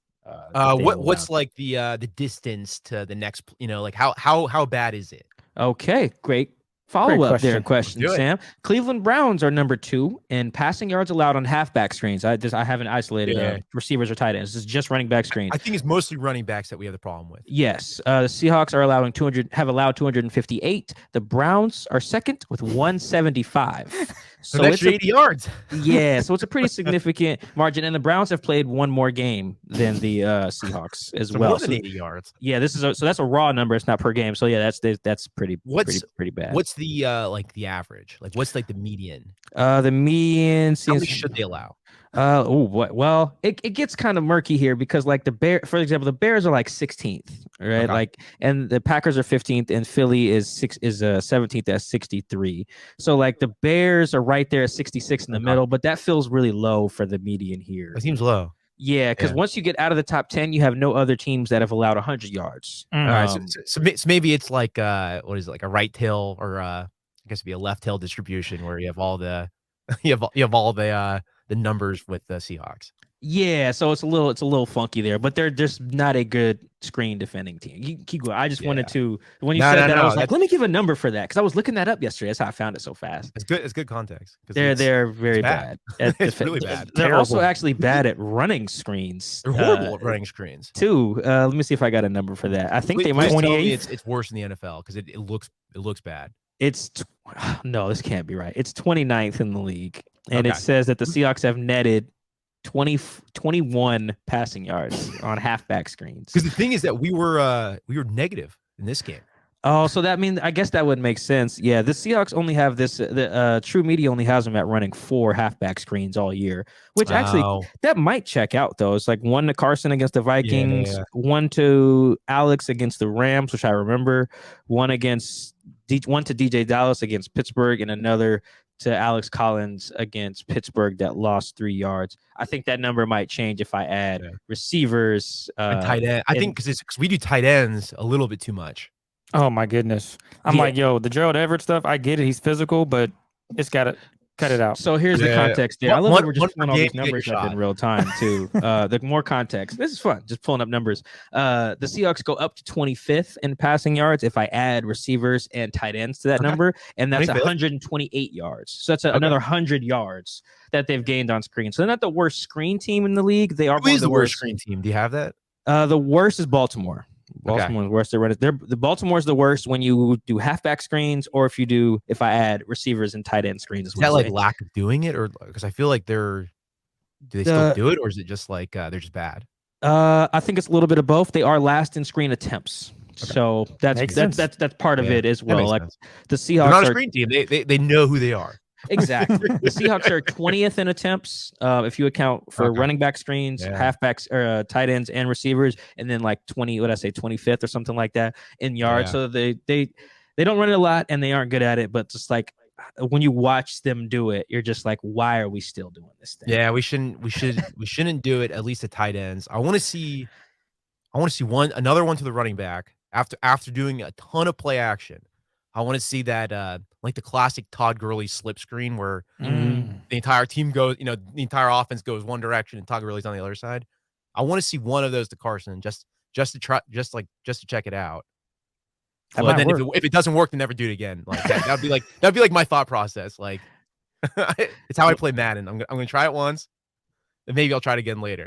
What's like the distance to the next, like how bad is it? Okay, great follow-up question, Let's do it. Sam. Cleveland Browns are number 2 in passing yards allowed on halfback screens. I haven't isolated receivers or tight ends. This is just running back screens. I think it's mostly running backs that we have the problem with. Yes, the Seahawks are allowed 258. The Browns are second with 175. So it's 80 yards. Yeah, so it's a pretty significant margin, and the Browns have played one more game than the Seahawks as well. More than 80 yards. Yeah, so that's a raw number. It's not per game. So yeah, that's pretty bad. What's the like the average? Like what's like the median? The median seems. How many should they allow? Well, it gets kind of murky here because like for example, the Bears are like 16th, right? Okay. Like, and the Packers are 15th, and Philly is 17th at 63. So like the Bears are right there at 66 in the middle, but that feels really low for the median here. It seems low. Yeah, because once you get out of the top 10, you have no other teams that have allowed 100 yards. All right, so maybe it's like what is it, like a right tail or I guess it'd be a left tail distribution where you have all the you have all the numbers with the Seahawks. Yeah, so it's a little funky there, but they're just not a good screen defending team. You keep going. I just wanted to, when you said that, I was like, let me give a number for that because I was looking that up yesterday. That's how I found it so fast. It's good context. They're very bad. It's really bad. They're also actually bad at running screens. They're horrible at running screens too. Let me see if I got a number for that. I think they might. 28. It's worse in the NFL because it looks bad. No, this can't be right. It's 29th in the league, and it says that the Seahawks have netted 21 passing yards on halfback screens. Because the thing is that we were negative in this game. Oh, so that means I guess that would make sense. Yeah, the Seahawks only have this. The True Media only has them at running 4 halfback screens all year, which actually that might check out though. It's like 1 to Carson against the Vikings, 1 to Alex against the Rams, which I remember, 1 to DJ Dallas against Pittsburgh, and another to Alex Collins against Pittsburgh that lost 3 yards. I think that number might change if I add receivers. And tight end. I think because we do tight ends a little bit too much. Oh my goodness. I'm like, yo, the Gerald Everett stuff, I get it. He's physical, but it's got to cut it out. So here's the context there. I love that we're just pulling all these numbers up in real time too. The more context. This is fun. Just pulling up numbers. The Seahawks go up to 25th in passing yards if I add receivers and tight ends to that number, and that's 128 yards. So that's another 100 yards that they've gained on screen. So they're not the worst screen team in the league. They are one of the worst screen team. Do you have that? The worst is Baltimore. Baltimore's worst. The Baltimore's the worst when you do halfback screens, or if I add receivers and tight end screens. Is that like lack of doing it, or because I feel like do they still do it, or is it just like they're just bad? I think it's a little bit of both. They are last in screen attempts, so that's part of it as well. Like the Seahawks are not a screen team. They know who they are. Exactly. The Seahawks are 20th in attempts, if you account for running back screens, halfbacks, or tight ends and receivers, and then like 25th or something like that in yards. So they don't run it a lot and they aren't good at it, but just like when you watch them do it, you're just like, why are we still doing this thing? Yeah, we shouldn't do it, at least at tight ends. I want to see another one to the running back after doing a ton of play action. I want to see that like the classic Todd Gurley slip screen where the entire team goes, the entire offense goes one direction and Todd Gurley's on the other side. I want to see one of those to Carson just to check it out. But then if it doesn't work, then never do it again. Like that'd be like my thought process. Like it's how I play Madden. I'm gonna try it once. And maybe I'll try it again later,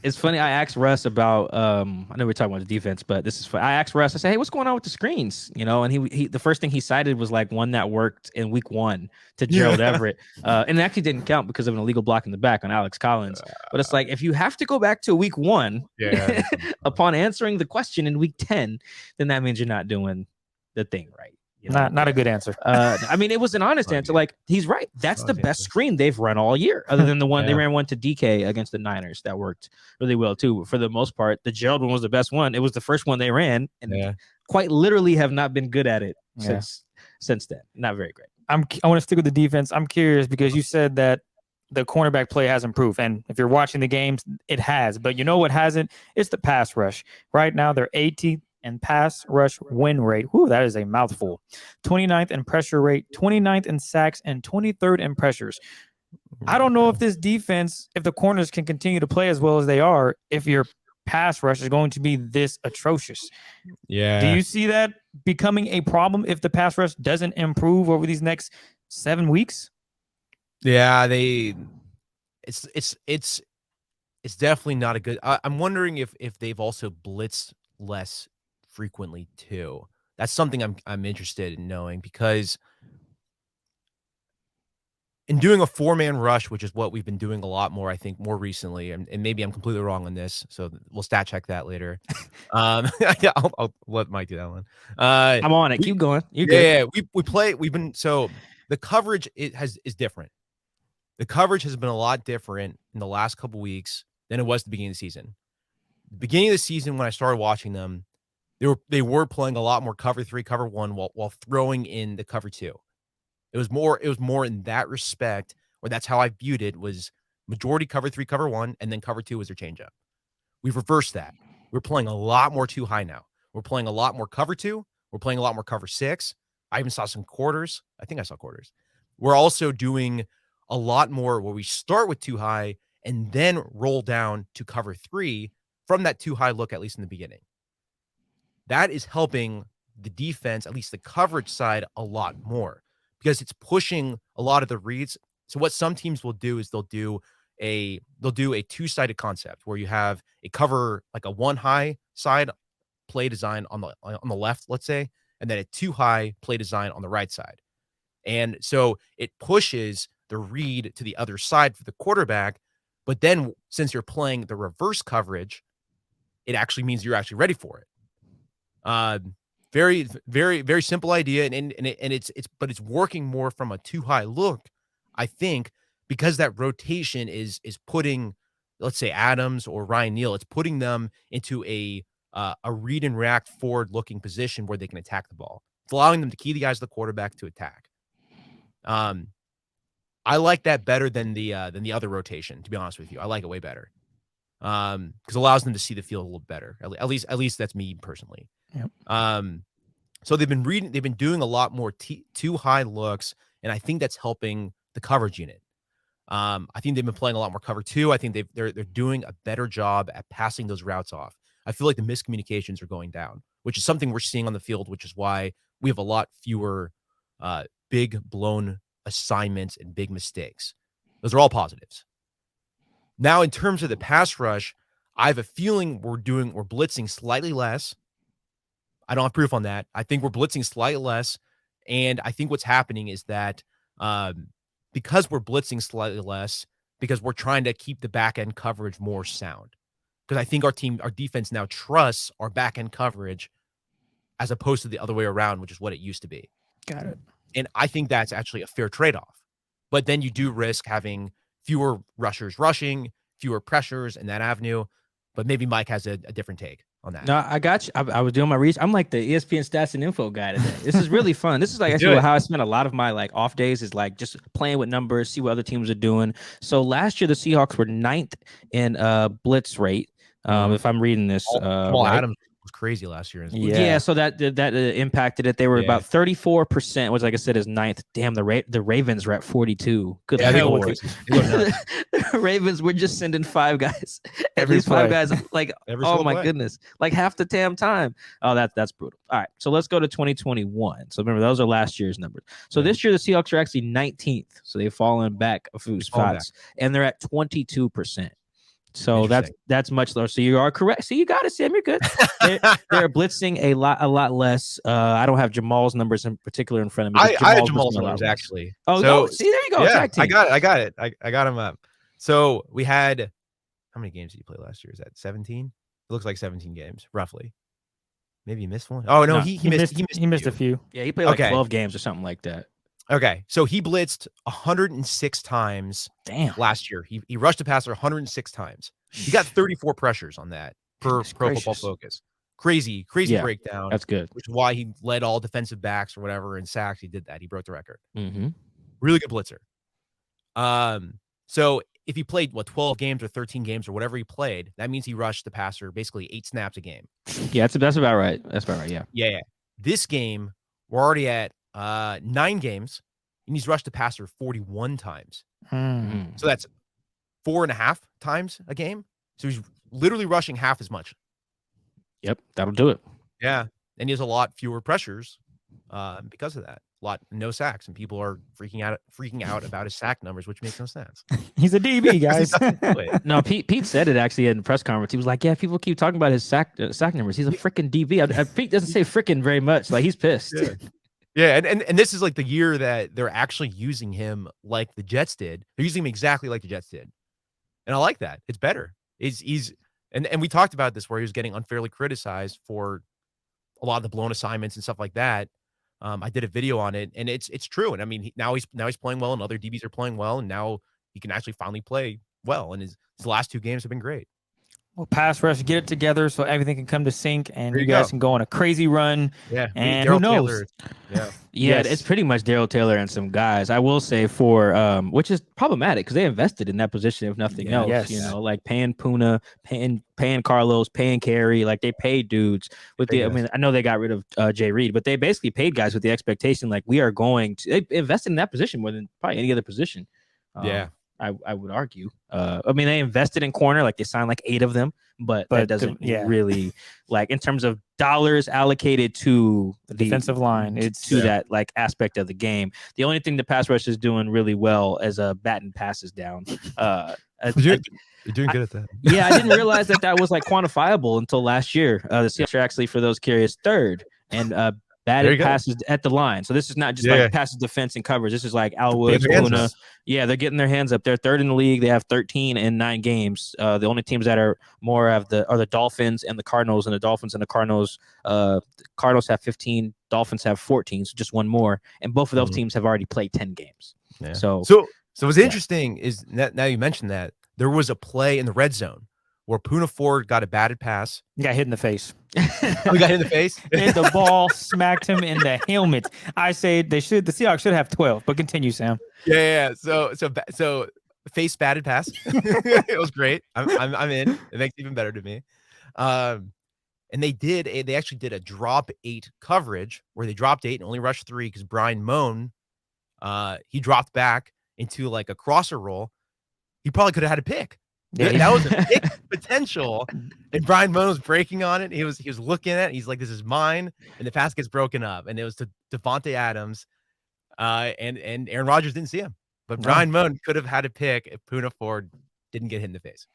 It's funny. I asked Russ about I know we're talking about the defense, but this is fun. I asked Russ, I said, hey, what's going on with the screens? And he the first thing he cited was like one that worked in week 1 to Gerald Everett. And it actually didn't count because of an illegal block in the back on Alex Collins. But it's like if you have to go back to week 1 upon answering the question in week 10, then that means you're not doing the thing right. Not a good answer. I mean, it was an honest answer. Like, he's right. That's the best screen they've run all year, other than the one they ran one to DK against the Niners. That worked really well, too. For the most part, the Gerald one was the best one. It was the first one they ran, and quite literally have not been good at it since then. Not very great. I want to stick with the defense. I'm curious because you said that the cornerback play has improved. And if you're watching the games, it has. But you know what hasn't? It's the pass rush. Right now, they're 18th in pass rush win rate. Whew, that is a mouthful. 29th in pressure rate, 29th in sacks, and 23rd in pressures. I don't know if this defense, if the corners can continue to play as well as they are, if your pass rush is going to be this atrocious. Yeah. Do you see that becoming a problem if the pass rush doesn't improve over these next 7 weeks? Yeah, it's definitely not a good. I'm wondering if they've also blitzed less frequently too. That's something I'm interested in knowing, because in doing a 4-man rush, which is what we've been doing a lot more, I think, more recently, and maybe I'm completely wrong on this, so we'll stat check that later. I'll let Mike do that one. I'm on it. Keep going. You're good. Yeah, so the coverage is different. The coverage has been a lot different in the last couple weeks than it was at the beginning of the season. The beginning of the season, when I started watching them, they were playing a lot more cover 3, cover 1 while throwing in the cover 2. It was more in that respect, or that's how I viewed it, was majority cover 3, cover 1, and then cover 2 was their changeup. We've reversed that. We're playing a lot more 2 high now. We're playing a lot more cover 2. We're playing a lot more cover 6. I even saw some quarters. I think I saw quarters. We're also doing a lot more where we start with 2 high and then roll down to cover 3 from that 2 high look, at least in the beginning. That is helping the defense, at least the coverage side, a lot more, because it's pushing a lot of the reads. So what some teams will do is they'll do a 2-sided concept where you have a cover, like a 1 high side play design on the left, let's say, and then a 2 high play design on the right side. And so it pushes the read to the other side for the quarterback. But then since you're playing the reverse coverage, it actually means you're actually ready for it. Very, very, very simple idea. And it's working more from a 2 high look, I think, because that rotation is putting, let's say, Adams or Ryan Neal, it's putting them into a read and react forward looking position where they can attack the ball. It's allowing them to key the guys to the quarterback to attack. I like that better than the other rotation. To be honest with you, I like it way better. Because it allows them to see the field a little better. At least that's me personally. Yep. So they've been doing a lot more two high looks, and I think that's helping the coverage unit. I think they've been playing a lot more cover 2. I think they're doing a better job at passing those routes off. I feel like the miscommunications are going down, which is something we're seeing on the field, which is why we have a lot fewer big blown assignments and big mistakes. Those are all positives. Now, in terms of the pass rush, I have a feeling we're blitzing slightly less. I don't have proof on that. I think we're blitzing slightly less. And I think what's happening is that because we're blitzing slightly less, because we're trying to keep the back end coverage more sound. Because I think our defense now trusts our back end coverage as opposed to the other way around, which is what it used to be. Got it. And I think that's actually a fair trade-off. But then you do risk having fewer rushers rushing, fewer pressures in that avenue. But maybe Mike has a different take on that. No, I got you. I was doing my research. I'm like the ESPN stats and info guy today. This is really fun. This is like actually how I spend a lot of my like off days is like just playing with numbers, see what other teams are doing. So last year the Seahawks were 9th in blitz rate. If I'm reading this, Jamal Adams was crazy last year. Yeah, so that impacted it. They were about 34%, which, like I said, is 9th. Damn, the Ravens were at 42. Good Lord. The Ravens were just sending 5 guys. At least 5 guys. Like, oh my goodness, like half the damn time. Oh, that's brutal. All right, so let's go to 2021. So remember, those are last year's numbers. So this year the Seahawks are actually 19th. So they've fallen back a few spots, and they're at 22%. So that's much lower. So you are correct. So you got it, Sam. You're good. They're blitzing a lot less. I don't have Jamal's numbers in particular in front of me. I have Jamal's numbers actually. Oh, so, see, there you go. Yeah, I got it. I got him up. So we had, how many games did you play last year? Is that 17? It looks like 17 games, roughly. Maybe he missed one. Oh no, he missed a few. Yeah, he played like 12 games or something like that. Okay, so he blitzed 106 times. Damn. Last year, he rushed a passer 106 times. He got 34 pressures on that per Pro Football Focus. Crazy breakdown. That's good. Which is why he led all defensive backs or whatever in sacks. He did that. He broke the record. Mm-hmm. Really good blitzer. So if he played 12 games or 13 games or whatever he played, that means he rushed the passer basically 8 snaps a game. Yeah, that's about right. That's about right. Yeah. Yeah. This game, we're already at 9 games, and he's rushed the passer 41 times. So that's 4.5 times a game. So he's literally rushing half as much. Yep, that'll do it. Yeah, and he has a lot fewer pressures because of that. No sacks, and people are freaking out about his sack numbers, which makes no sense. He's a DB, guys. No, Pete said it actually in the press conference. He was like, "Yeah, people keep talking about his sack numbers. He's a freaking DB." Pete doesn't say freaking very much. Like he's pissed. Yeah, and this is like the year that they're actually using him like the Jets did. They're using him exactly like the Jets did. And I like that. It's better. And we talked about this where he was getting unfairly criticized for a lot of the blown assignments and stuff like that. I did a video on it, and it's true. And I mean, now he's playing well, and other DBs are playing well, and now he can actually finally play well. And his last 2 games have been great. Well, pass rush, get it together so everything can come to sync, and you guys can go on a crazy run. Yeah, and who knows? Taylor. Yeah, yes. It's pretty much Darryl Taylor and some guys. I will say for which is problematic because they invested in that position if nothing else. Yes. You know, like paying Puna, paying Carlos, paying Carey. Like they paid dudes with I mean, I know they got rid of Jay Reed, but they basically paid guys with the expectation like we are going to. They invested in that position more than probably any other position. I would argue. I mean, they invested in corner, like they signed like 8 of them, but that doesn't really like in terms of dollars allocated to the defensive line. It's to that like aspect of the game. The only thing the pass rush is doing really well is batting passes down. You're doing good at that. Yeah, I didn't realize that was like quantifiable until last year. The Seahawks are actually, for those curious, 3rd and batted passes at the line. So this is not just like passes defense and coverage. This is like Al Woods, Puna. Yeah, they're getting their hands up. They're 3rd in the league. They have 13 in 9 games. The only teams that are more are the Dolphins and the Cardinals, and the Dolphins and the Cardinals. Cardinals have 15. Dolphins have 14. So just one more. And both of those teams have already played 10 games. Yeah. So what's interesting is that now you mentioned that there was a play in the red zone where Poona Ford got a batted pass. He got hit in the face. Oh, he got hit in the face? And the ball smacked him in the helmet. I say the Seahawks should have 12, but continue, Sam. Yeah. So face batted pass. It was great. I'm in. It makes it even better to me. And they actually did a drop 8 coverage where they dropped 8 and only rushed 3 because Brian Moan, he dropped back into like a crosser roll. He probably could have had a pick. Yeah. That was a pick potential. And Brian Moan was breaking on it. He was looking at it. He's like, this is mine. And the pass gets broken up. And it was to Devontae Adams. And Aaron Rodgers didn't see him. But Brian Moan could have had a pick if Poona Ford didn't get hit in the face.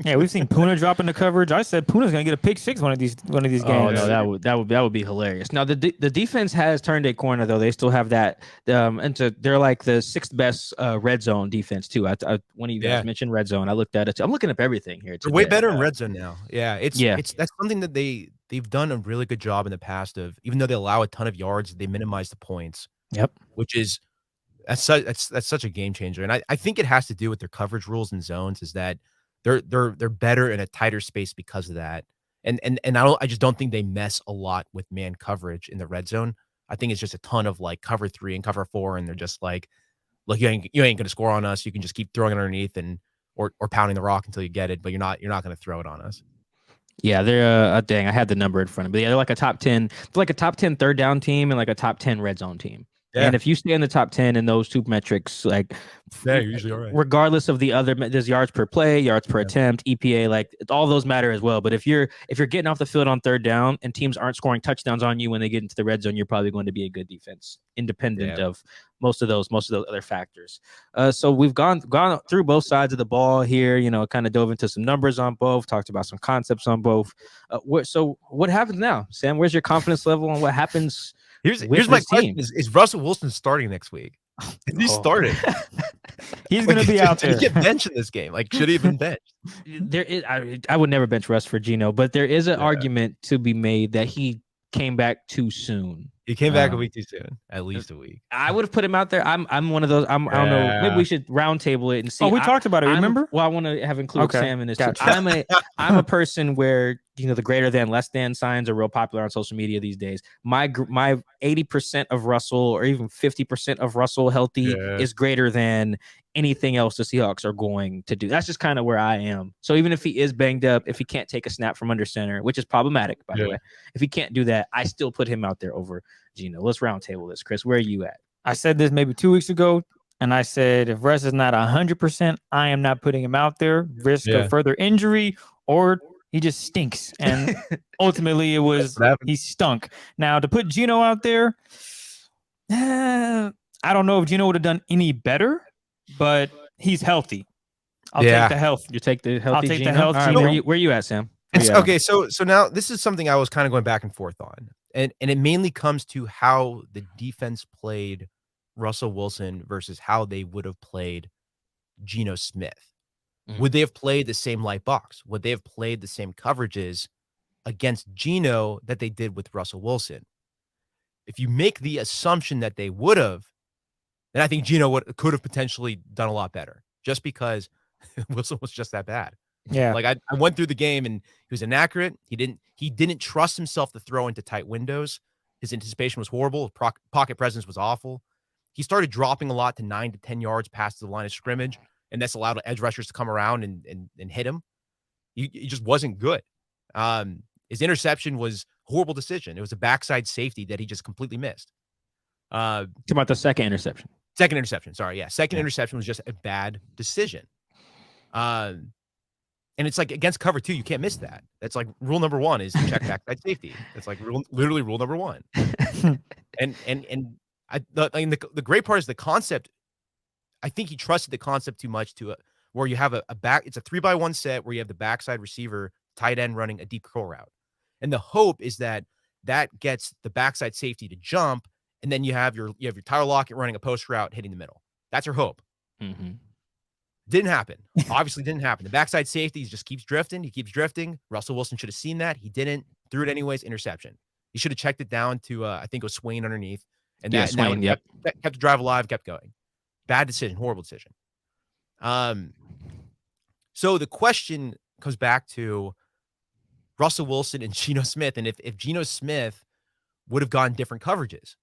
Yeah, we've seen Poona drop into coverage. I said Poona's gonna get a pick 6 one of these games. Oh no, that would be hilarious. Now the defense has turned a corner though. They still have that. They're like the 6th best red zone defense too. One of you guys mentioned red zone. I looked at it. I'm looking up everything here. They're way better in red zone now. Yeah, it's that's something that they've done a really good job in the past of, even though they allow a ton of yards, they minimize the points. Yep, which is that's such a game changer. And I think it has to do with their coverage rules and zones. Is that they're better in a tighter space because of that. And I just don't think they mess a lot with man coverage in the red zone. I think it's just a ton of like cover 3 and cover 4, and they're just like, look, you ain't gonna score on us. You can just keep throwing it underneath or pounding the rock until you get it, but you're not gonna throw it on us. Yeah, they're dang, I had the number in front of me. They're like a top 10, third down team and like a top 10 red zone team. Yeah. And if you stay in the top 10 in those 2 metrics, like you're usually all right. Regardless of the other, there's yards per play, yards per attempt, EPA, like all those matter as well. But if you're getting off the field on third down and teams aren't scoring touchdowns on you when they get into the red zone, you're probably going to be a good defense, independent of most of those other factors. So we've gone through both sides of the ball here. Kind of dove into some numbers on both, talked about some concepts on both. So what happens now, Sam? Where's your confidence level on what happens? Here's my question: Is Russell Wilson starting next week? He's starting. He's going to be out there. Did he get benched in this game? Like, should he have been benched? There is. I would never bench Russ for Geno, but there is an argument to be made that he came back too soon. He came back a week too soon, at least a week. I would have put him out there. I'm one of those. I don't know. Maybe we should round table it and see. Oh, we talked about it. Remember? Well, I want to have included Sam in this. Gotcha. I'm a person where the greater than, less than signs are real popular on social media these days. My 80% of Russell or even 50% of Russell healthy is greater than anything else the Seahawks are going to do. That's just kind of where I am. So even if he is banged up, if he can't take a snap from under center, which is problematic, by the way, if he can't do that, I still put him out there over Geno. Let's round table this. Chris, where are you at? I said this maybe 2 weeks ago, and I said if Russ is not 100%, I am not putting him out there. Risk of further injury, or he just stinks. And ultimately, it was he stunk. Now, to put Geno out there, I don't know if Geno would have done any better, but he's healthy. I'll take the health. You take the healthy. I'll take Geno? the health. Right, where you at, Sam? Okay, so now this is something I was kind of going back and forth on, and it mainly comes to how the defense played Russell Wilson versus how they would have played Geno Smith. Mm-hmm. Would they have played the same light box? Would they have played the same coverages against Geno that they did with Russell Wilson? If you make the assumption that they would have, then I think Geno could have potentially done a lot better, just because Wilson was just that bad. Yeah, like I went through the game and he was inaccurate. He didn't trust himself to throw into tight windows. His anticipation was horrible. Pocket presence was awful. He started dropping a lot to 9 to 10 yards past the line of scrimmage, and that's allowed edge rushers to come around and hit him. He just wasn't good. His interception was a horrible decision. It was a backside safety that he just completely missed. Talk about the second interception. Second interception. Sorry, second interception was just a bad decision. And it's like against cover 2, you can't miss that. That's like rule number 1 is check backside safety. That's like literally rule number 1. The great part is the concept. I think he trusted the concept too much to where you have a back. It's a 3-by-1 set where you have the backside receiver, tight end running a deep curl route, and the hope is that gets the backside safety to jump, and then you have your Tyler Lockett running a post route hitting the middle. That's your hope. Mm-hmm. Didn't happen. Obviously didn't happen. The backside safety just keeps drifting. He keeps drifting. Russell Wilson should have seen that. He didn't. Threw it anyways. Interception. He should have checked it down to, I think it was Swain underneath. And Swain, kept the drive alive, kept going. Bad decision. Horrible decision. So the question comes back to Russell Wilson and Geno Smith, and if Geno Smith would have gotten different coverages.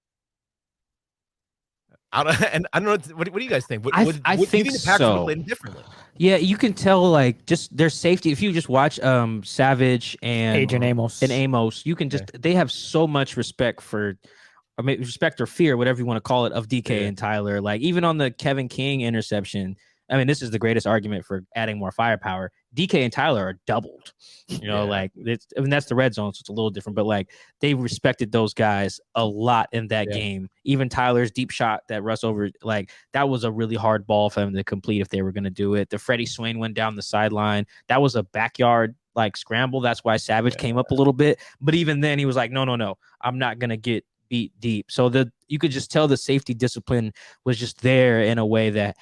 I don't know. What do you guys think? I do you think the Packers would so. have played differently? Yeah, you can tell like just their safety. If you just watch Savage and Agent Amos, you can just they have so much respect for, or maybe respect or fear, whatever you want to call it, of DK and Tyler. Like even on the Kevin King interception, I mean, this is the greatest argument for adding more firepower. DK and Tyler are doubled. You know, like that's the red zone, so it's a little different. But like they respected those guys a lot in that game. Even Tyler's deep shot that Russ over, like that was a really hard ball for them to complete if they were going to do it. The Freddie Swain went down the sideline. That was a backyard like scramble. That's why Savage came up a little bit. But even then, he was like, no, I'm not going to get beat deep. So you could just tell the safety discipline was just there in a way that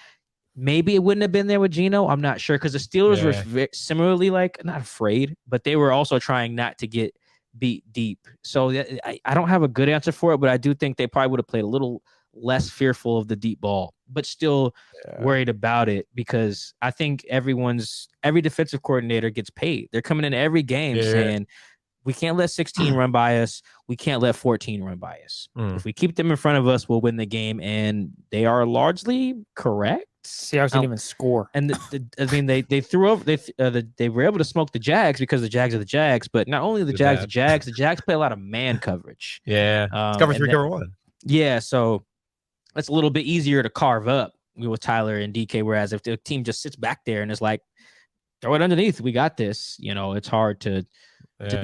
maybe it wouldn't have been there with Geno. I'm not sure, because the Steelers were similarly like not afraid, but they were also trying not to get beat deep. So I don't have a good answer for it, but I do think they probably would have played a little less fearful of the deep ball, but still worried about it, because I think every defensive coordinator gets paid. They're coming in every game saying, we can't let 16 run by us. We can't let 14 run by us. If we keep them in front of us, we'll win the game. And they are largely correct. Seahawks didn't even score. And I mean, they threw over. They were able to smoke the Jags because the Jags are the Jags. But not only the Jags, the Jags play a lot of man coverage. It's cover 3, cover 1. Yeah, so it's a little bit easier to carve up with Tyler and DK. Whereas if the team just sits back there and is like, throw it underneath, we got this. You know, it's hard to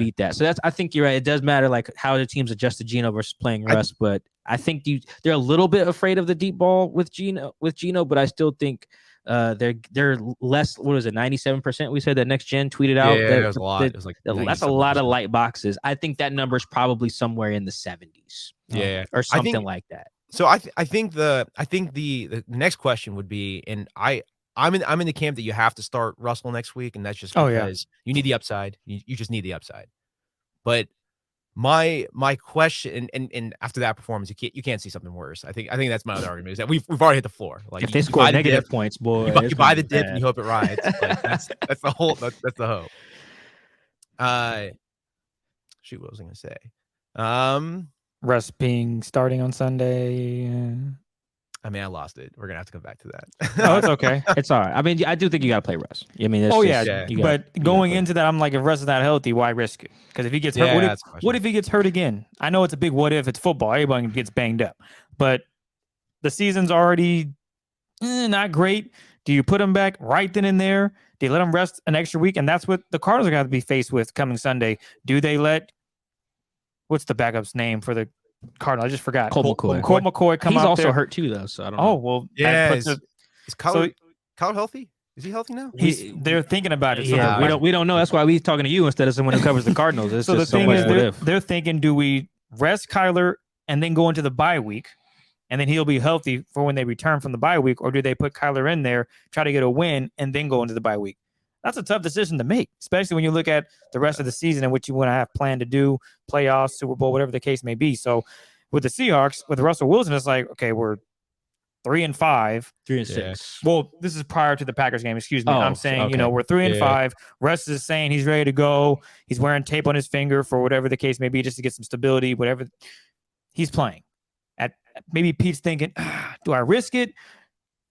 beat that. So I think you're right. It does matter like how the teams adjust to Geno versus playing Russ, but I think they're a little bit afraid of the deep ball with Geno, but I still think they're less. What is it? 97%. We said that Next Gen tweeted out. That was a lot. It was like that's a lot of light boxes. I think that number is probably somewhere in the 70s. Or something like that. So I think the next question would be, and I'm in the camp that you have to start Russell next week, and that's just because you need the upside. You just need the upside. But my question, and after that performance, you can't see something worse. I think that's my other argument, is that we've already hit the floor. Like if they score negative points, boy, you buy the dip and you hope it rides. Like, that's the whole that's the hope. Shoot, what was I gonna say? Russ being starting on Sunday. I mean, I lost it. We're gonna have to come back to that. Oh, it's okay. It's all right. I mean, I do think you gotta play Russ. I mean, but going into that, I'm like, if Russ is not healthy, why risk it? Because if he gets hurt, what if he gets hurt again? I know it's a big what if. It's football. Everybody gets banged up, but the season's already not great. Do you put him back right then and there? Do you let him rest an extra week? And that's what the Cardinals are going to be faced with coming Sunday. Do they let what's the backup's name for the Cardinal? I just forgot. Colt McCoy. Colt McCoy come out. He's also there. hurt too, though. So I don't know. Oh well, yeah. Is Kyle healthy? Is he healthy now? They're thinking about it. So yeah, we don't know. That's why we're talking to you instead of someone who covers the Cardinals. It's so just the thing is, what they're thinking, do we rest Kyler and then go into the bye week, and then he'll be healthy for when they return from the bye week, or do they put Kyler in there, try to get a win, and then go into the bye week? That's a tough decision to make, especially when you look at the rest of the season and what you want to have planned to do, playoffs, Super Bowl, whatever the case may be. So with the Seahawks, with Russell Wilson, it's like, okay, we're 3-5, 3-6. Well, this is prior to the Packers game. Excuse me. I'm saying, okay. we're 3-5. Russ is saying he's ready to go. He's wearing tape on his finger for whatever the case may be, just to get some stability, whatever. He's playing. Maybe Pete's thinking, do I risk it?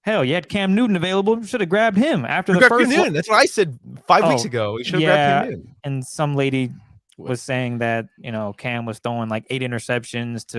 Hell, you had Cam Newton available. Should have grabbed him after the first one. That's what I said 5 weeks ago. We should have grabbed Cam Newton. And some lady was saying that, Cam was throwing like 8 interceptions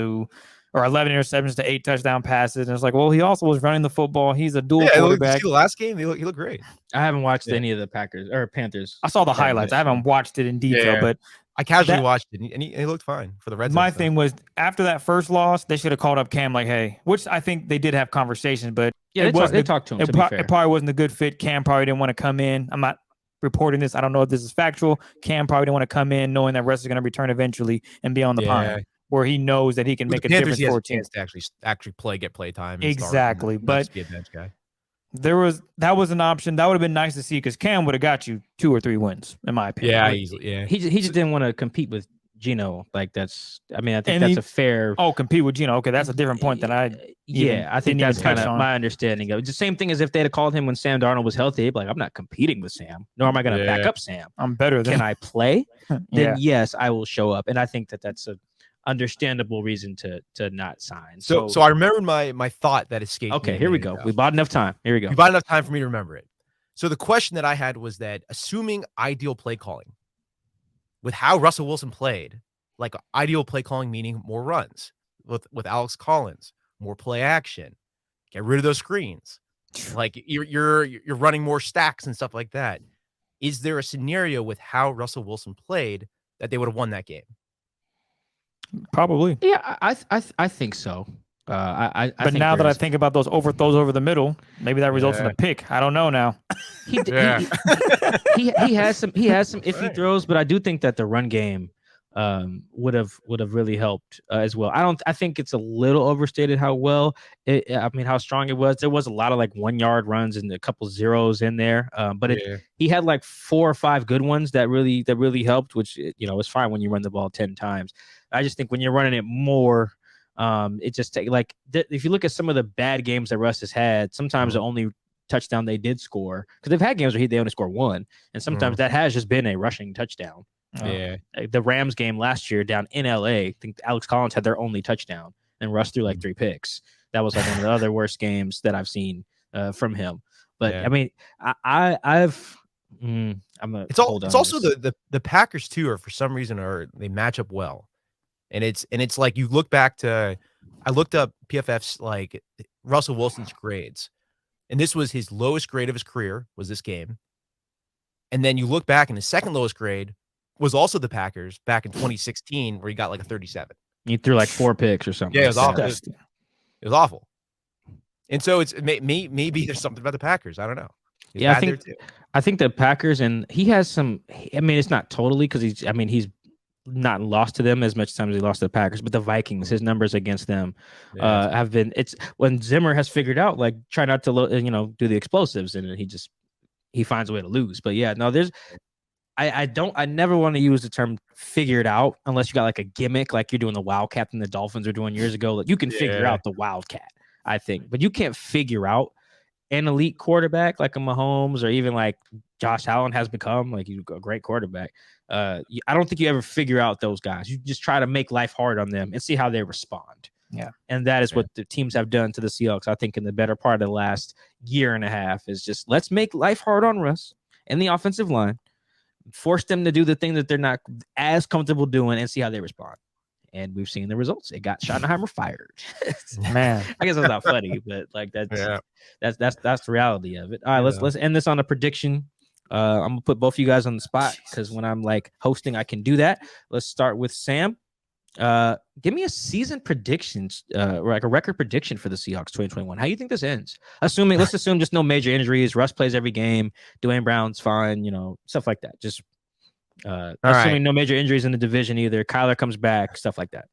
or 11 interceptions to 8 touchdown passes. And it's like, well, he also was running the football. He's a dual quarterback. The last game, he looked great. I haven't watched any of the Packers or Panthers. I saw the highlights. I haven't watched it in detail, but I casually watched it, and he looked fine for the Red Sox. My thing was, after that first loss, they should have called up Cam like, hey, which I think they did have conversations, but they talked to him. It probably wasn't a good fit. Cam probably didn't want to come in. I'm not reporting this. I don't know if this is factual. Cam probably didn't want to come in knowing that Russ is going to return eventually and be on the pine, where he knows that he can make a difference for a team. To actually get play time. Exactly, but be a bench guy. That was an option that would have been nice to see, because Cam would have got you 2 or 3 wins, in my opinion. Yeah, easily. Yeah, he just didn't want to compete with Geno. Like I think that's a fair. Oh, compete with Geno. Okay, that's a different point than I. I think that's kind of my understanding of it. The same thing as if they'd have called him when Sam Darnold was healthy. He'd be like, I'm not competing with Sam, nor am I going to back up Sam. I'm better than. Can I play? Then yes, I will show up, and I think that's a understandable reason to not sign. So I remember my thought that escaped. Okay, here we go. We bought enough time. Here we go. We bought enough time for me to remember it. So the question that I had was that, assuming ideal play calling, with how Russell Wilson played, like ideal play calling meaning more runs with Alex Collins, more play action, get rid of those screens, like you're running more stacks and stuff like that. Is there a scenario with how Russell Wilson played that they would have won that game? Probably. Yeah, I think so. But think now that I think about those overthrows over the middle, maybe that results in a pick. I don't know now. He has some iffy throws, but I do think that the run game would have really helped as well. I think it's a little overstated how how strong it was. There was a lot of like 1 yard runs and a couple zeros in there, but he had like 4 or 5 good ones that really helped, which is fine when you run the ball 10 times. I just think when you're running it more, it just if you look at some of the bad games that Russ has had, sometimes the only touchdown they did score, because they've had games where they only score 1, and sometimes that has just been a rushing touchdown. The Rams game last year down in LA, I think Alex Collins had their only touchdown, and Russ threw like 3 picks. That was like one of the other worst games that I've seen from him. But I mean, it's also the Packers too, or for some reason they match up well. And it's like, you look back to, I looked up PFF's like Russell Wilson's grades, and this was his lowest grade of his career was this game. And then you look back, and his second lowest grade was also the Packers back in 2016, where he got like a 37. He threw like 4 picks or something. Yeah, it was awful. It was awful. And so maybe there's something about the Packers. I don't know. I think the Packers, and he has some. I mean, it's not totally, because he's not lost to them as much time as he lost to the Packers, but the Vikings, his numbers against them have been. It's when Zimmer has figured out, like, try not to do the explosives, and he finds a way to lose. But I never want to use the term figure it out unless you got like a gimmick, like you're doing the Wildcat and the Dolphins were doing years ago. Like, you can figure out the Wildcat, I think, but you can't figure out an elite quarterback like a Mahomes, or even like Josh Allen has become, like, he's a great quarterback. I don't think you ever figure out those guys. You just try to make life hard on them and see how they respond. Yeah. And that is what the teams have done to the Seahawks, I think, in the better part of the last year and a half, is just, let's make life hard on Russ and the offensive line, force them to do the thing that they're not as comfortable doing, and see how they respond. And we've seen the results. It got Schottenheimer fired. Man, I guess that's not funny, but like that's the reality of it. All right, let's end this on a prediction. I'm gonna put both of you guys on the spot, because when I'm like hosting, I can do that. Let's start with Sam. Give me a season prediction, or like a record prediction for the Seahawks 2021. How do you think this ends? Let's assume just no major injuries. Russ plays every game. Dwayne Brown's fine. Stuff like that. Just assuming no major injuries in the division either. Kyler comes back. Stuff like that.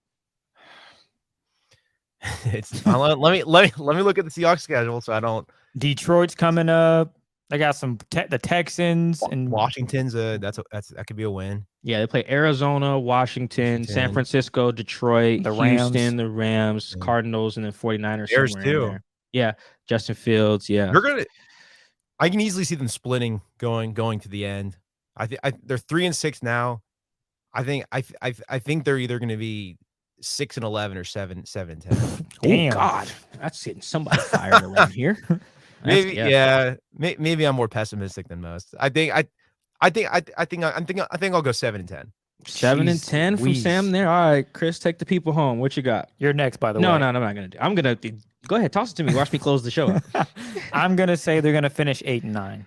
Let me look at the Seahawks schedule so I don't. Detroit's coming up. They got the Texans and Washington's that could be a win. Yeah, they play Arizona, Washington, San Francisco, Detroit, Houston, the Rams, Cardinals, and then 49ers. Bears too. Yeah, Justin Fields. Yeah, I can easily see them splitting, going to the end. They're 3-6 now. I think they're either going to be 6-11 or 7-10. Oh God, that's getting somebody fired around here. Maybe maybe I'm more pessimistic than most. I think I'll go 7-10. 7-10 from Sam there. All right, Chris, take the people home. What you got? You're next, by the way. No, I'm not gonna do. I'm gonna go ahead. Toss it to me. Watch me close the show. I'm gonna say they're gonna finish 8-9.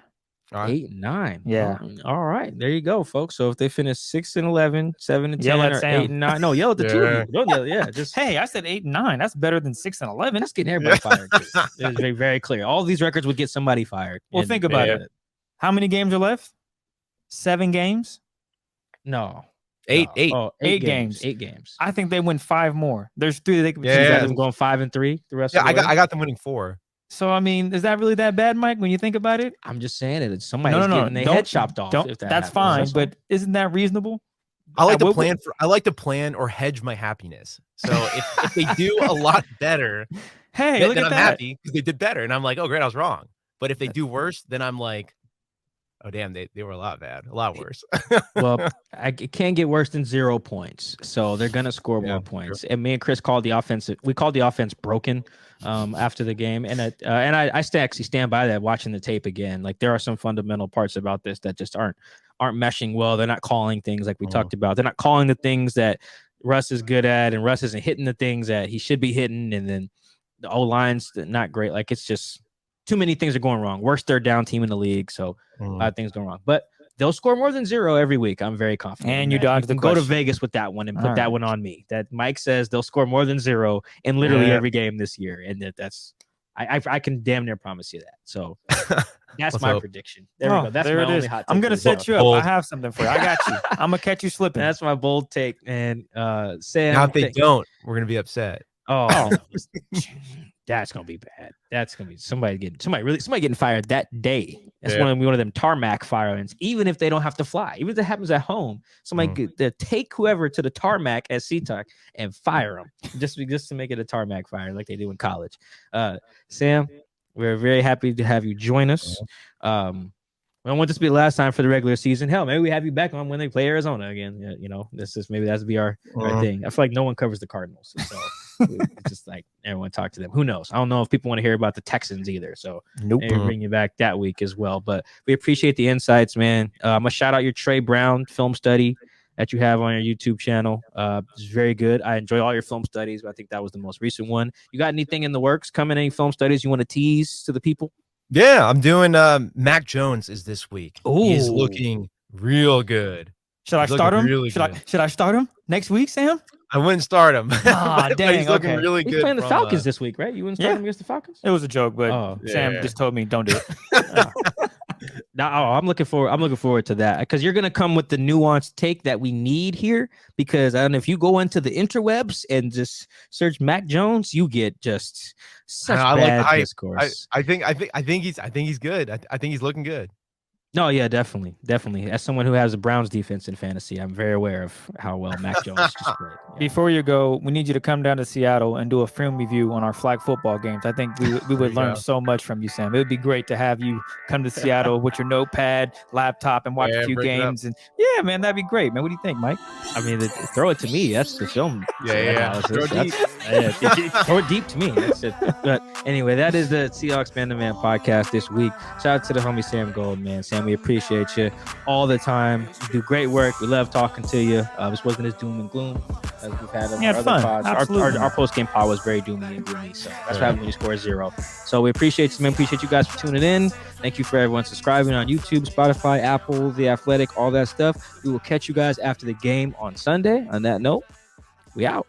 8-9. Yeah. All right. There you go, folks. So if they finish 6-11, 7-10, or Sam. 8-9, no, yell at the two of you. Don't yell. Yeah, just hey, I said 8-9. That's better than 6-11. That's getting everybody fired. It's very, very clear. All these records would get somebody fired. Well, think about it. How many games are left? 7 games? No. 8 games. 8 games. I think they win 5 more. There's 3 they could choose. You got them going 5-3 the rest of the way? I got them winning 4. So, I mean, is that really that bad, Mike, when you think about it? I'm just saying it. It's somebody's getting their head chopped off. That's fine, but isn't that reasonable? I like to plan or hedge my happiness. So if they do a lot better, then I'm happy because they did better, and I'm like, oh great, I was wrong. But if they do worse, then I'm like, oh damn, they were a lot worse. Well, it can't get worse than 0 points, so they're gonna score more points. True. And me and Chris called the offense broken after the game, and I actually stand by that. Watching the tape again, like there are some fundamental parts about this that just aren't meshing well. They're not calling things like we talked about. They're not calling the things that Russ is good at, and Russ isn't hitting the things that he should be hitting, and then the O-line's not great. Like it's just too many things are going wrong. Worst third down team in the league, so a lot of things going wrong. But they'll score more than 0 every week. I'm very confident. And you dodge the question. Go to Vegas with that one and put that one on me. That Mike says they'll score more than 0 in literally every game this year, and that's I can damn near promise you that. So that's my prediction. There we go. That's my only hot take. I'm gonna set you up. I have something for you. I got you. I'm gonna catch you slipping. That's my bold take. And Sam, now if they don't, we're gonna be upset. Oh. That's gonna be bad. That's gonna be somebody getting fired that day. That's one of them tarmac firings. Even if they don't have to fly, even if it happens at home, somebody could take whoever to the tarmac at SeaTalk and fire them just to make it a tarmac fire like they do in college. Sam, we're very happy to have you join us. I don't want this to be the last time for the regular season. Hell, maybe we have you back on when they play Arizona again. You know, that's be our thing. I feel like no one covers the Cardinals, so it's just like everyone talk to them. Who knows? I don't know if people want to hear about the Texans either. So maybe bring you back that week as well. But we appreciate the insights, man. I'm gonna shout out your Trey Brown film study that you have on your YouTube channel. It's very good. I enjoy all your film studies, but I think that was the most recent one. You got anything in the works coming? Any film studies you want to tease to the people? Yeah, I'm doing Mac Jones is this week. He's looking real good. Should I start him? Should I start him next week, Sam? I wouldn't start him. Dang, he's looking really good. He's playing the Falcons this week, right? You wouldn't start him against the Falcons? It was a joke, but Sam just told me don't do it. I'm looking forward to that because you're gonna come with the nuanced take that we need here. Because I don't know if you go into the interwebs and just search Mac Jones, you get just such bad discourse. I think he's good. I think he's looking good. No, yeah, definitely. As someone who has a Browns defense in fantasy, I'm very aware of how well Mac Jones just played. Yeah. Before you go, we need you to come down to Seattle and do a film review on our flag football games. I think we would learn so much from you, Sam. It would be great to have you come to Seattle with your notepad, laptop, and watch a few games. And man, that'd be great, man. What do you think, Mike? I mean, throw it to me. That's the film. Throw it deep to me. That's it. But anyway, that is the Seahawks Man to Man podcast this week. Shout out to the homie Sam Gold, man. Sam, we appreciate you all the time. You do great work. We love talking to you. This wasn't as doom and gloom as we've had in our other pods. Our post-game pod was very doomy and gloomy, so that's what happens when you score 0. So we appreciate you, man. Appreciate you guys for tuning in. Thank you for everyone subscribing on YouTube, Spotify, Apple, The Athletic, all that stuff. We will catch you guys after the game on Sunday. On that note, we out.